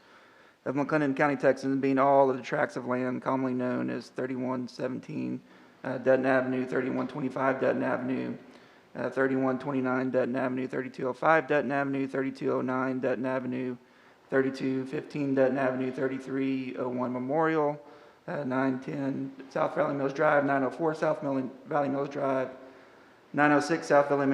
of McLennan County, Texas, being all of the tracts of land commonly known as 3117 Dutton Avenue, 3125 Dutton Avenue, 3129 Dutton Avenue, 3205 Dutton Avenue, 3209 Dutton Avenue, 3215 Dutton Avenue, 3301 Memorial, 910 South Valley Mills Drive, 904 South Valley Mills Drive, 906 South Valley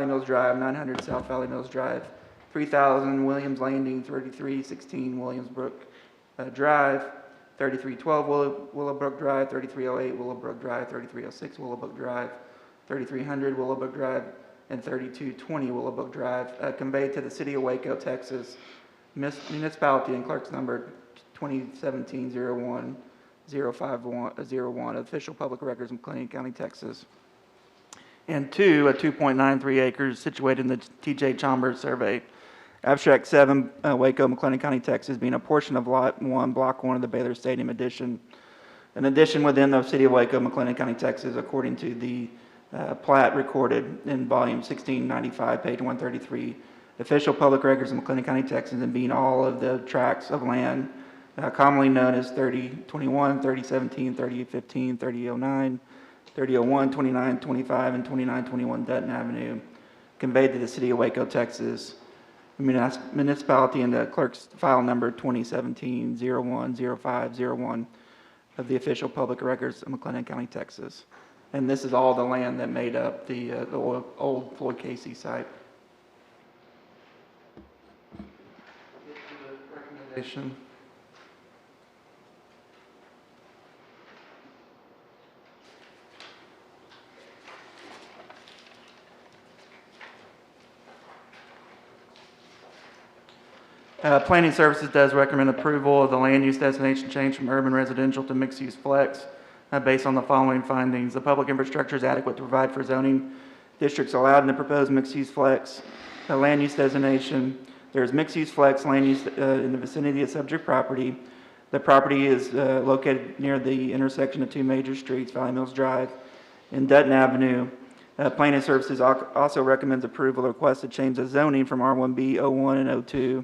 Mills Drive, 900 South Valley Mills Drive, 3000 Williams Landing, 3316 Williamsbrook Drive, 3312 Willowbrook Drive, 3308 Willowbrook Drive, 3306 Willowbrook Drive, 3300 Willowbrook Drive, and 3220 Willowbrook Drive, conveyed to the City of Waco, Texas, municipality and clerk's number 2017-01-05101, official public records in McLennan County, Texas. And 2.93 acres situated in the TJ Chambers Survey, Abstract 7, Waco, McLennan County, Texas, being a portion of Lot 1, Block 1 of the Baylor Stadium addition. An addition within the City of Waco, McLennan County, Texas, according to the plat recorded in volume 1695, page 133, official public records of McLennan County, Texas, and being all of the tracts of land commonly known as 3021, 3017, 3015, 3009, 3001, 2925, and 2921 Dutton Avenue, conveyed to the City of Waco, Texas, municipality and the clerk's file number 2017-01-0501 of the official public records of McLennan County, Texas. And this is all the land that made up the old Floyd Casey site. Recommendation. Planning Services does recommend approval of the land use designation change from urban residential to mixed-use flex based on the following findings. The public infrastructure is adequate to provide for zoning districts allowed in the proposed mixed-use flex land use designation. There is mixed-use flex land use in the vicinity of subject property. The property is located near the intersection of two major streets, Valley Mills Drive and Dutton Avenue. Planning Services also recommends approval of request to change the zoning from R1B, O1, and O2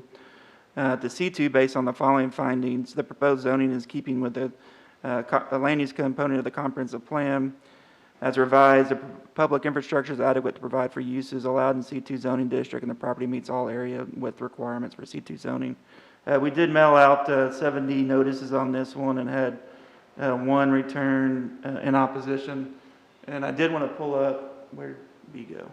to C2 based on the following findings. The proposed zoning is keeping with the land use component of the comprehensive plan. As revised, the public infrastructure is adequate to provide for uses allowed in C2 zoning district, and the property meets all area width requirements for C2 zoning. We did mail out 70 notices on this one and had one return in opposition. And I did want to pull up, where did B go?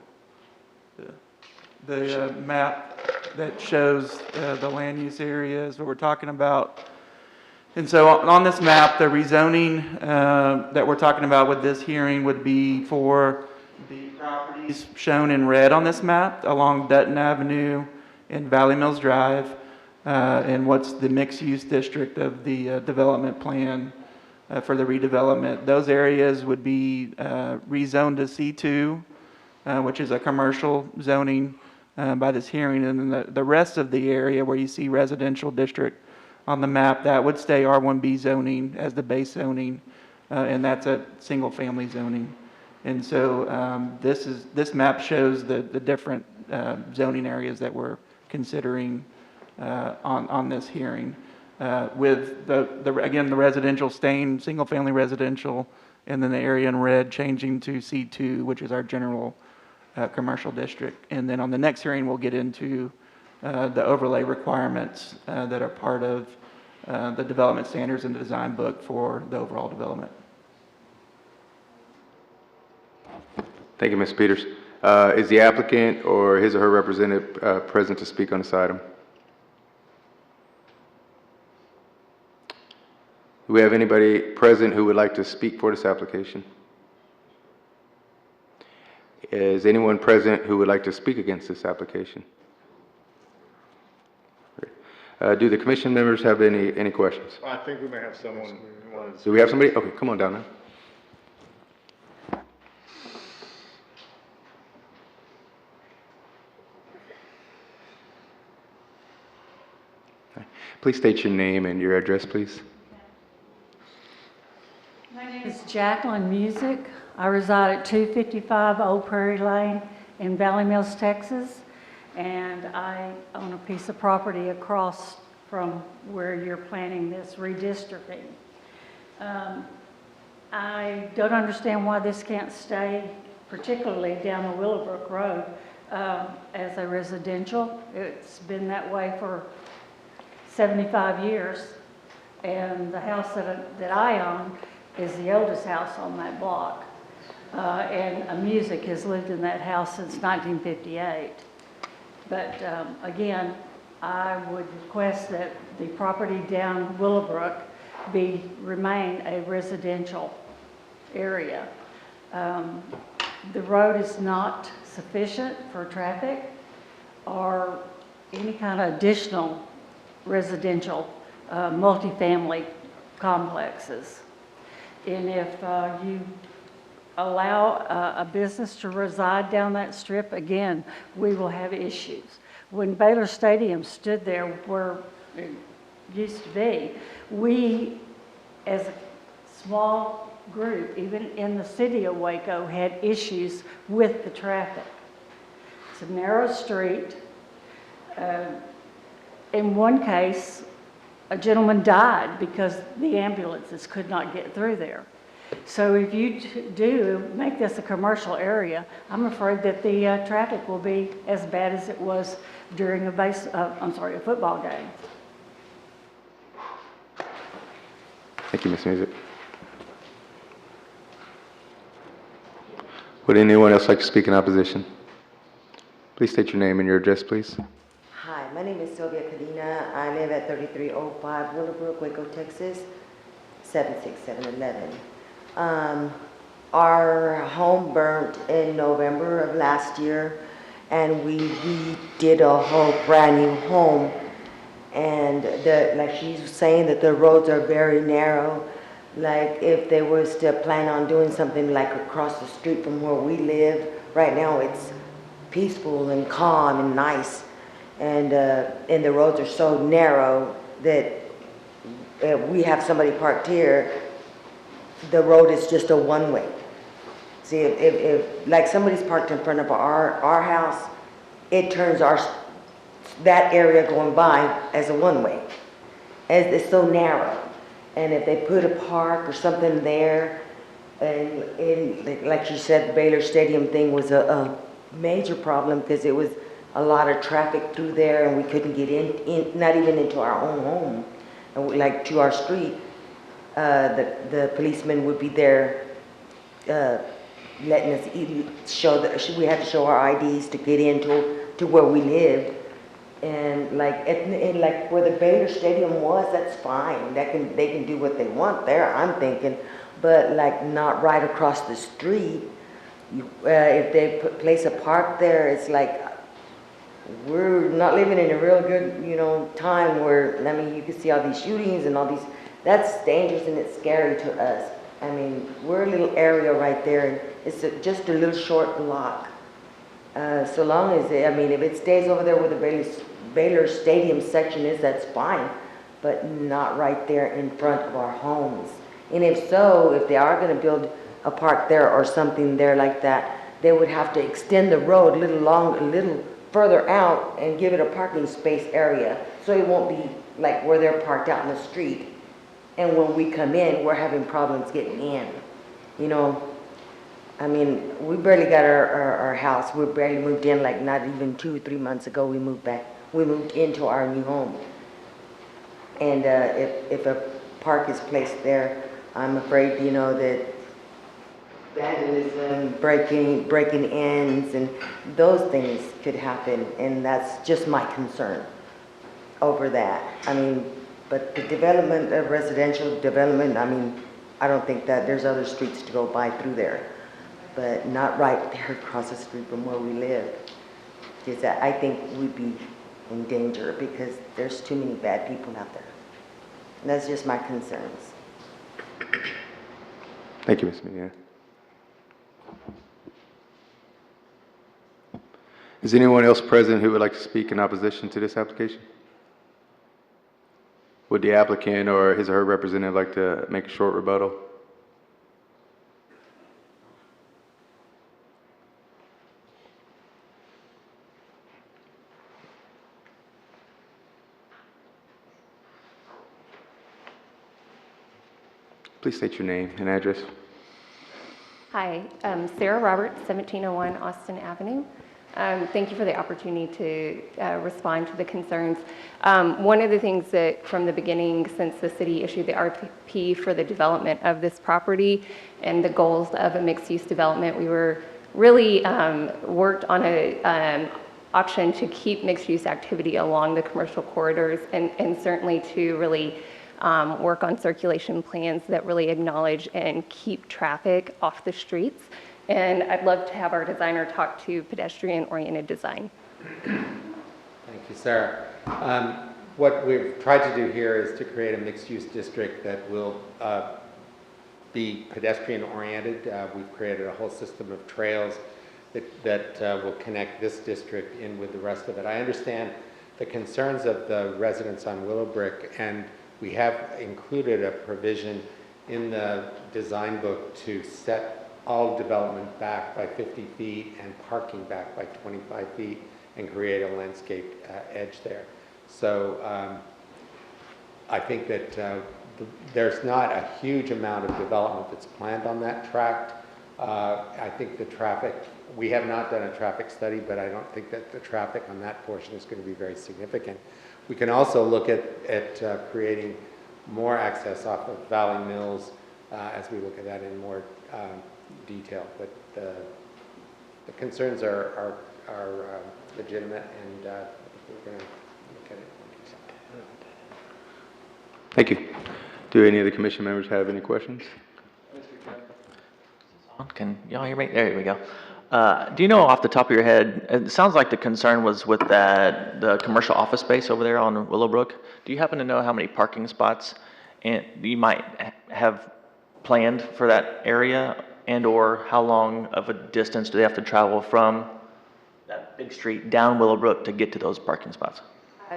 The map that shows the land use areas, what we're talking about. And so on this map, the rezoning that we're talking about with this hearing would be for the properties shown in red on this map along Dutton Avenue and Valley Mills Drive, and what's the mixed-use district of the development plan for the redevelopment. Those areas would be rezoned to C2, which is a commercial zoning by this hearing, and then the rest of the area where you see residential district on the map, that would stay R1B zoning as the base zoning, and that's a single-family zoning. And so this map shows the different zoning areas that we're considering on this hearing, with again the residential staying single-family residential, and then the area in red changing to C2, which is our general commercial district. And then on the next hearing, we'll get into the overlay requirements that are part of the development standards and the design book for the overall development. Thank you, Mr. Peters. Is the applicant or his or her representative present to speak on this item? Do we have anybody present who would like to speak for this application? Is anyone present who would like to speak against this application? Do the commission members have any questions? I think we may have someone who wants. Do we have somebody? Okay, come on down now. Please state your name and your address, please. My name is Jacqueline Music. I reside at 255 Old Prairie Lane in Valley Mills, Texas, and I own a piece of property across from where you're planning this redistricting. I don't understand why this can't stay, particularly down the Willowbrook Road, as a residential. It's been that way for 75 years, and the house that I own is the oldest house on that block. And a Music has lived in that house since 1958. But again, I would request that the property down Willowbrook remain a residential area. The road is not sufficient for traffic or any kind of additional residential multifamily complexes. And if you allow a business to reside down that strip, again, we will have issues. When Baylor Stadium stood there where it used to be, we, as a small group, even in the city of Waco, had issues with the traffic. It's a narrow street. In one case, a gentleman died because the ambulances could not get through there. So if you do make this a commercial area, I'm afraid that the traffic will be as bad as it was during a football game. Thank you, Ms. Music. Would anyone else like to speak in opposition? Please state your name and your address, please. Hi, my name is Sylvia Cadena. I live at 3305 Willowbrook, Waco, Texas, 76711. Our home burnt in November of last year, and we did a whole brand new home. And like she's saying, that the roads are very narrow. Like if they was to plan on doing something like across the street from where we live, right now it's peaceful and calm and nice. And the roads are so narrow that if we have somebody parked here, the road is just a one-way. See, if like somebody's parked in front of our house, it turns that area going by as a one-way. As it's so narrow. And if they put a park or something there, And like you said, the Baylor Stadium thing was a major problem because it was a lot of traffic through there and we couldn't get in, not even into our own home, and like to our street. The policemen would be there letting us show that we had to show our IDs to get into where we lived. And like where the Baylor Stadium was, that's fine. They can do what they want there, I'm thinking. But like not right across the street. If they place a park there, it's like we're not living in a real good, time where, I mean, you can see all these shootings and all these, that's dangerous and it's scary to us. I mean, we're a little area right there, and it's just a little short block. So long as, if it stays over there where the Baylor Stadium section is, that's fine, but not right there in front of our homes. And if so, if they are going to build a park there or something there like that, they would have to extend the road a little further out and give it a parking space area, so it won't be like where they're parked out in the street. And when we come in, we're having problems getting in. We barely got our house. We barely moved in, like not even 2 or 3 months ago we moved back. We moved into our new home. And if a park is placed there, I'm afraid, that vandalism, breaking ins, and those things could happen. And that's just my concern over that. But the development of residential development, I don't think that there's other streets to go by through there, but not right there across the street from where we live. Because I think we'd be in danger because there's too many bad people out there. And that's just my concerns. Thank you, Ms. McGann. Is anyone else present who would like to speak in opposition to this application? Would the applicant or his or her representative like to make a short rebuttal? Please state your name and address. Hi, Sarah Roberts, 1701 Austin Avenue. Thank you for the opportunity to respond to the concerns. One of the things that from the beginning, since the city issued the RFP for the development of this property and the goals of a mixed-use development, we were really worked on a option to keep mixed-use activity along the commercial corridors and certainly to really work on circulation plans that really acknowledge and keep traffic off the streets. And I'd love to have our designer talk to pedestrian-oriented design. Thank you, Sarah. What we've tried to do here is to create a mixed-use district that will be pedestrian-oriented. We've created a whole system of trails that will connect this district in with the rest of it. I understand the concerns of the residents on Willowbrook, and we have included a provision in the design book to set all development back by 50 feet and parking back by 25 feet and create a landscape edge there. So I think that there's not a huge amount of development that's planned on that tract. I think the traffic, we have not done a traffic study, but I don't think that the traffic on that portion is going to be very significant. We can also look at creating more access off of Valley Mills as we look at that in more detail. But the concerns are legitimate, and we're going to look at it. Thank you. Do any of the commission members have any questions? Can y'all hear me? There we go. Do you know off the top of your head, it sounds like the concern was with the commercial office space over there on Willowbrook. Do you happen to know how many parking spots you might have planned for that area, and or how long of a distance do they have to travel that big street down Willowbrook to get to those parking spots?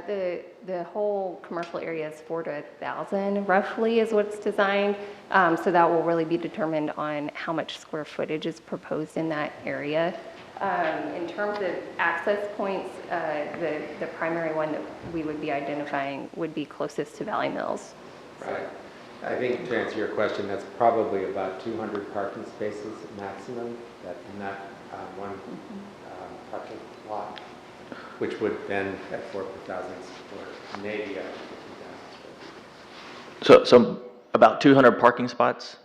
The whole commercial area is 4,000 to 1,000 roughly is what's designed. So that will really be determined on how much square footage is proposed in that area. In terms of access points, the primary one that we would be identifying would be closest to Valley Mills. Right. I think to answer your question, that's probably about 200 parking spaces maximum in that one parking lot, which would then at 4,000 or maybe 50,000 square feet. So about 200 parking spots?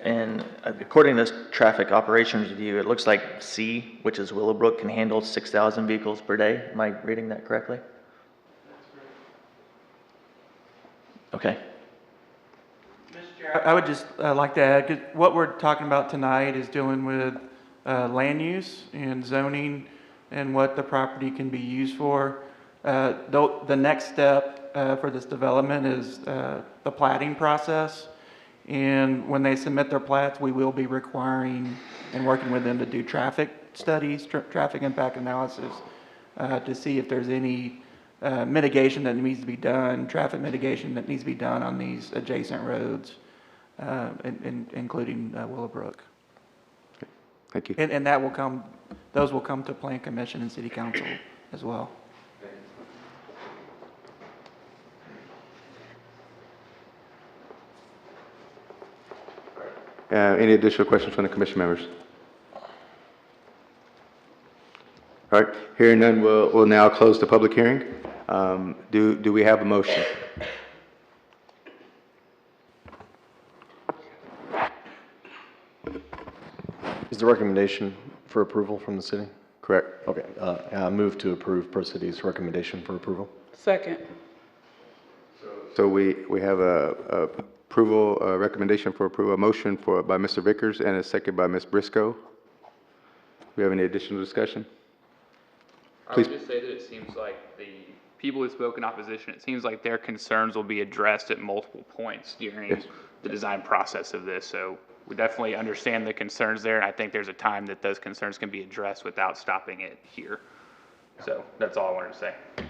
And according to this traffic operations review, it looks like C, which is Willowbrook, can handle 6,000 vehicles per day. Am I reading that correctly? Okay. I would just like to add, 'cause what we're talking about tonight is dealing with land use and zoning and what the property can be used for. The next step for this development is the platting process. And when they submit their plats, we will be requiring and working with them to do traffic studies, traffic impact analysis, to see if there's any mitigation that needs to be done, traffic mitigation that needs to be done on these adjacent roads, including Willowbrook. Thank you. And those will come to Plan Commission and City Council as well. Any additional questions from the commission members? All right, hearing none, we'll now close the public hearing. Do we have a motion? Is the recommendation for approval from the city? Correct. Okay, I move to approve Pro City's recommendation for approval. Second. So we have a approval, recommendation for approval, a motion by Mr. Vickers and a second by Ms. Briscoe. Do we have any additional discussion? I would just say that it seems like the people who spoke in opposition, it seems like their concerns will be addressed at multiple points during the design process of this. So we definitely understand the concerns there, and I think there's a time that those concerns can be addressed without stopping it here. So that's all I wanted to say. Good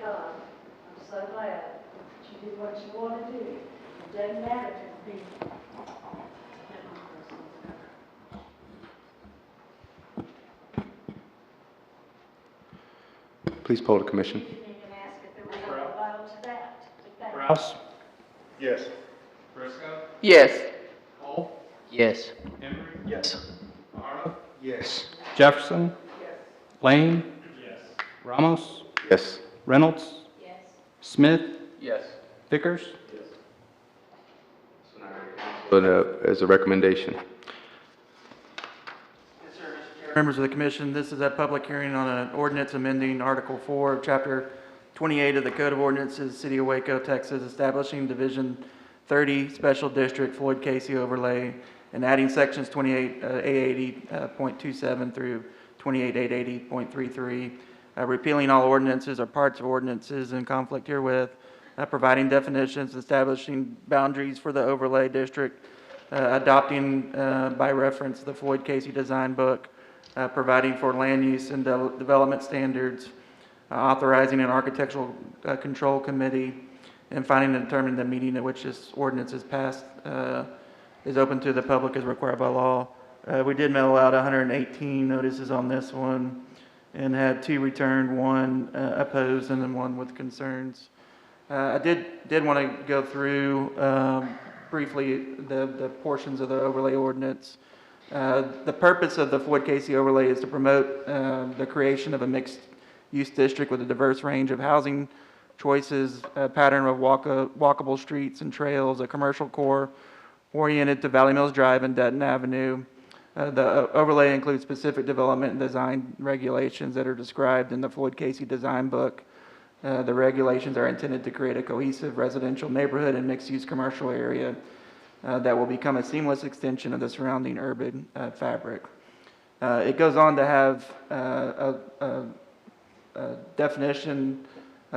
God, I'm so glad that you did what you want to do. It doesn't matter to me. Please poll the commission. You can ask if there was a vote to that. Rouse? Yes. Briscoe? Yes. Cole? Yes. Henry? Yes. Arnold? Yes. Jefferson? Lane? Yes. Ramos? Yes. Reynolds? Yes. Smith? Yes. Vickers? But as a recommendation. Members of the commission, this is a public hearing on an ordinance amending Article 4 of Chapter 28 of the Code of Ordinances, City of Waco, Texas, establishing Division 30 Special District Floyd Casey Overlay and adding sections 28A80.27 through 28A80.33, repealing all ordinances or parts of ordinances in conflict herewith, providing definitions, establishing boundaries for the overlay district, adopting by reference the Floyd Casey Design Book, providing for land use and development standards, authorizing an architectural control committee, and finding and determining the meeting at which this ordinance is passed is open to the public as required by law. We did mail out 118 notices on this one and had 2 returned, 1 opposed, and then 1 with concerns. I did want to go through briefly the portions of the overlay ordinance. The purpose of the Floyd Casey overlay is to promote the creation of a mixed-use district with a diverse range of housing choices, a pattern of walkable streets and trails, a commercial core oriented to Valley Mills Drive and Dutton Avenue. The overlay includes specific development and design regulations that are described in the Floyd Casey Design Book. The regulations are intended to create a cohesive residential neighborhood and mixed-use commercial area that will become a seamless extension of the surrounding urban fabric. It goes on to have a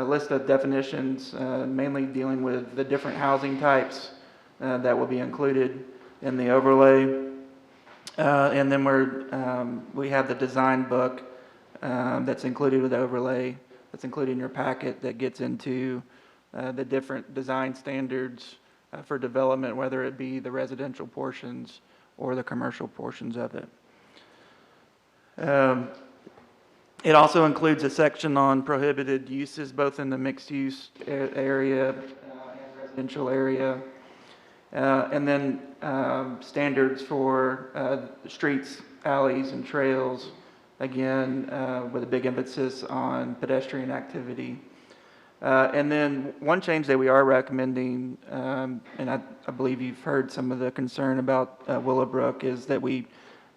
list of definitions, mainly dealing with the different housing types that will be included in the overlay. And then we have the design book that's included with the overlay, that's included in your packet, that gets into the different design standards for development, whether it be the residential portions or the commercial portions of it. It also includes a section on prohibited uses, both in the mixed-use area and residential area. And then standards for streets, alleys, and trails, again, with a big emphasis on pedestrian activity. And then one change that we are recommending, and I believe you've heard some of the concern about Willowbrook, is that we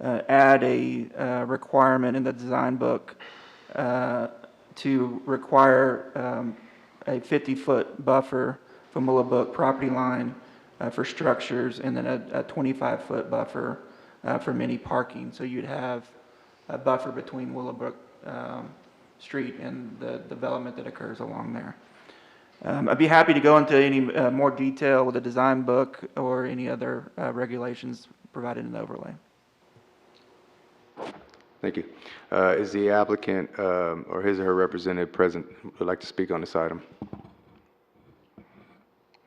add a requirement in the design book to require a 50-foot buffer from Willowbrook property line for structures, and then a 25-foot buffer for mini parking. So you'd have a buffer between Willowbrook Street and the development that occurs along there. I'd be happy to go into any more detail with the design book or any other regulations provided in the overlay. Thank you. Is the applicant or his or her representative present who would like to speak on this item?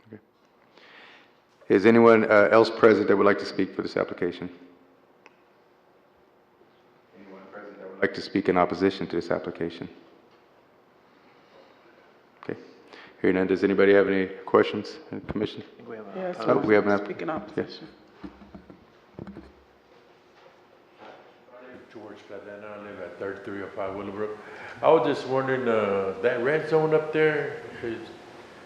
Okay. Is anyone else present that would like to speak for this application? Anyone present that would like to speak in opposition to this application? Okay. Hearing none, does anybody have any questions in the commission? Yes, Oh, we have an speaking opposition. George Ferdinand, I live at 3305 Willowbrook. I was just wondering, that red zone up there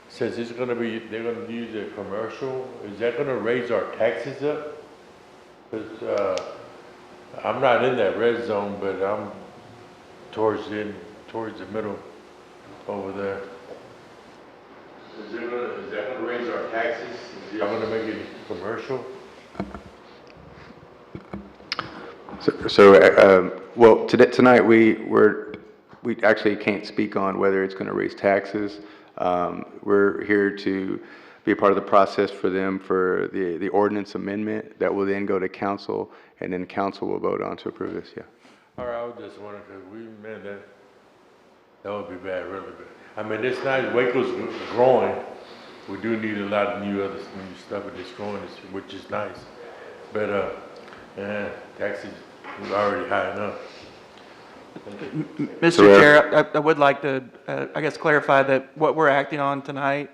says it's gonna be, they're gonna use a commercial. Is that gonna raise our taxes up? Cause, I'm not in that red zone, but I'm towards the middle over there. Is that gonna raise our taxes? Is y'all gonna make it commercial? Well, tonight, we actually can't speak on whether it's going to raise taxes. We're here to be a part of the process for them for the ordinance amendment that will then go to council, and then council will vote on to approve this, yeah. All right, I was just wondering, because that would be bad, really bad. I mean, it's nice, Waco's growing. We do need a lot of new stuff, and it's growing, which is nice. But, taxes is already high enough. Mr. Chair, I would like to, I guess, clarify that what we're acting on tonight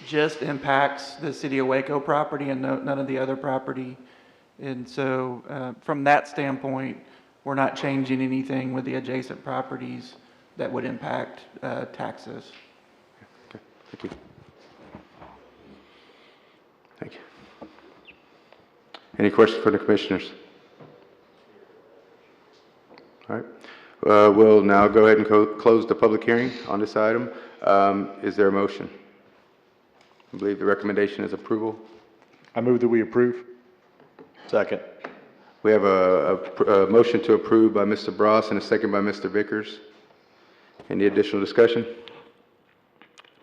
just impacts the city of Waco property and none of the other property. And so from that standpoint, we're not changing anything with the adjacent properties that would impact taxes. Okay, thank you. Thank you. Any questions for the commissioners? All right. We'll now go ahead and close the public hearing on this item. Is there a motion? I believe the recommendation is approval. I move that we approve. Second. We have a motion to approve by Mr. Bross and a second by Mr. Vickers. Any additional discussion?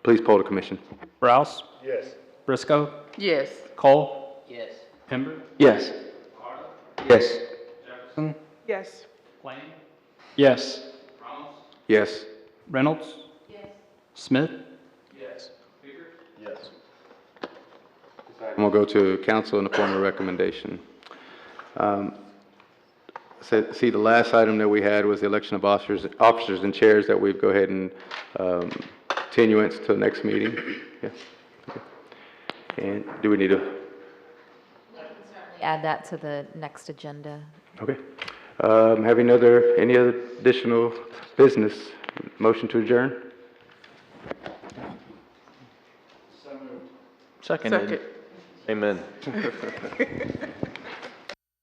Please poll the commission. Rouse? Yes. Briscoe? Yes. Cole? Yes. Pember? Yes. Yes. Jefferson? Yes. Lane? Yes. Yes. Reynolds? Yes. Smith? Yes. Yes. And we'll go to council in the form of recommendation. See, the last item that we had was the election of officers and chairs that we'd go ahead and continuance to the next meeting. Yeah. Okay. And do we need to? Add that to the next agenda. Okay. Having any other additional business? Motion to adjourn? Seconded. Second. Amen.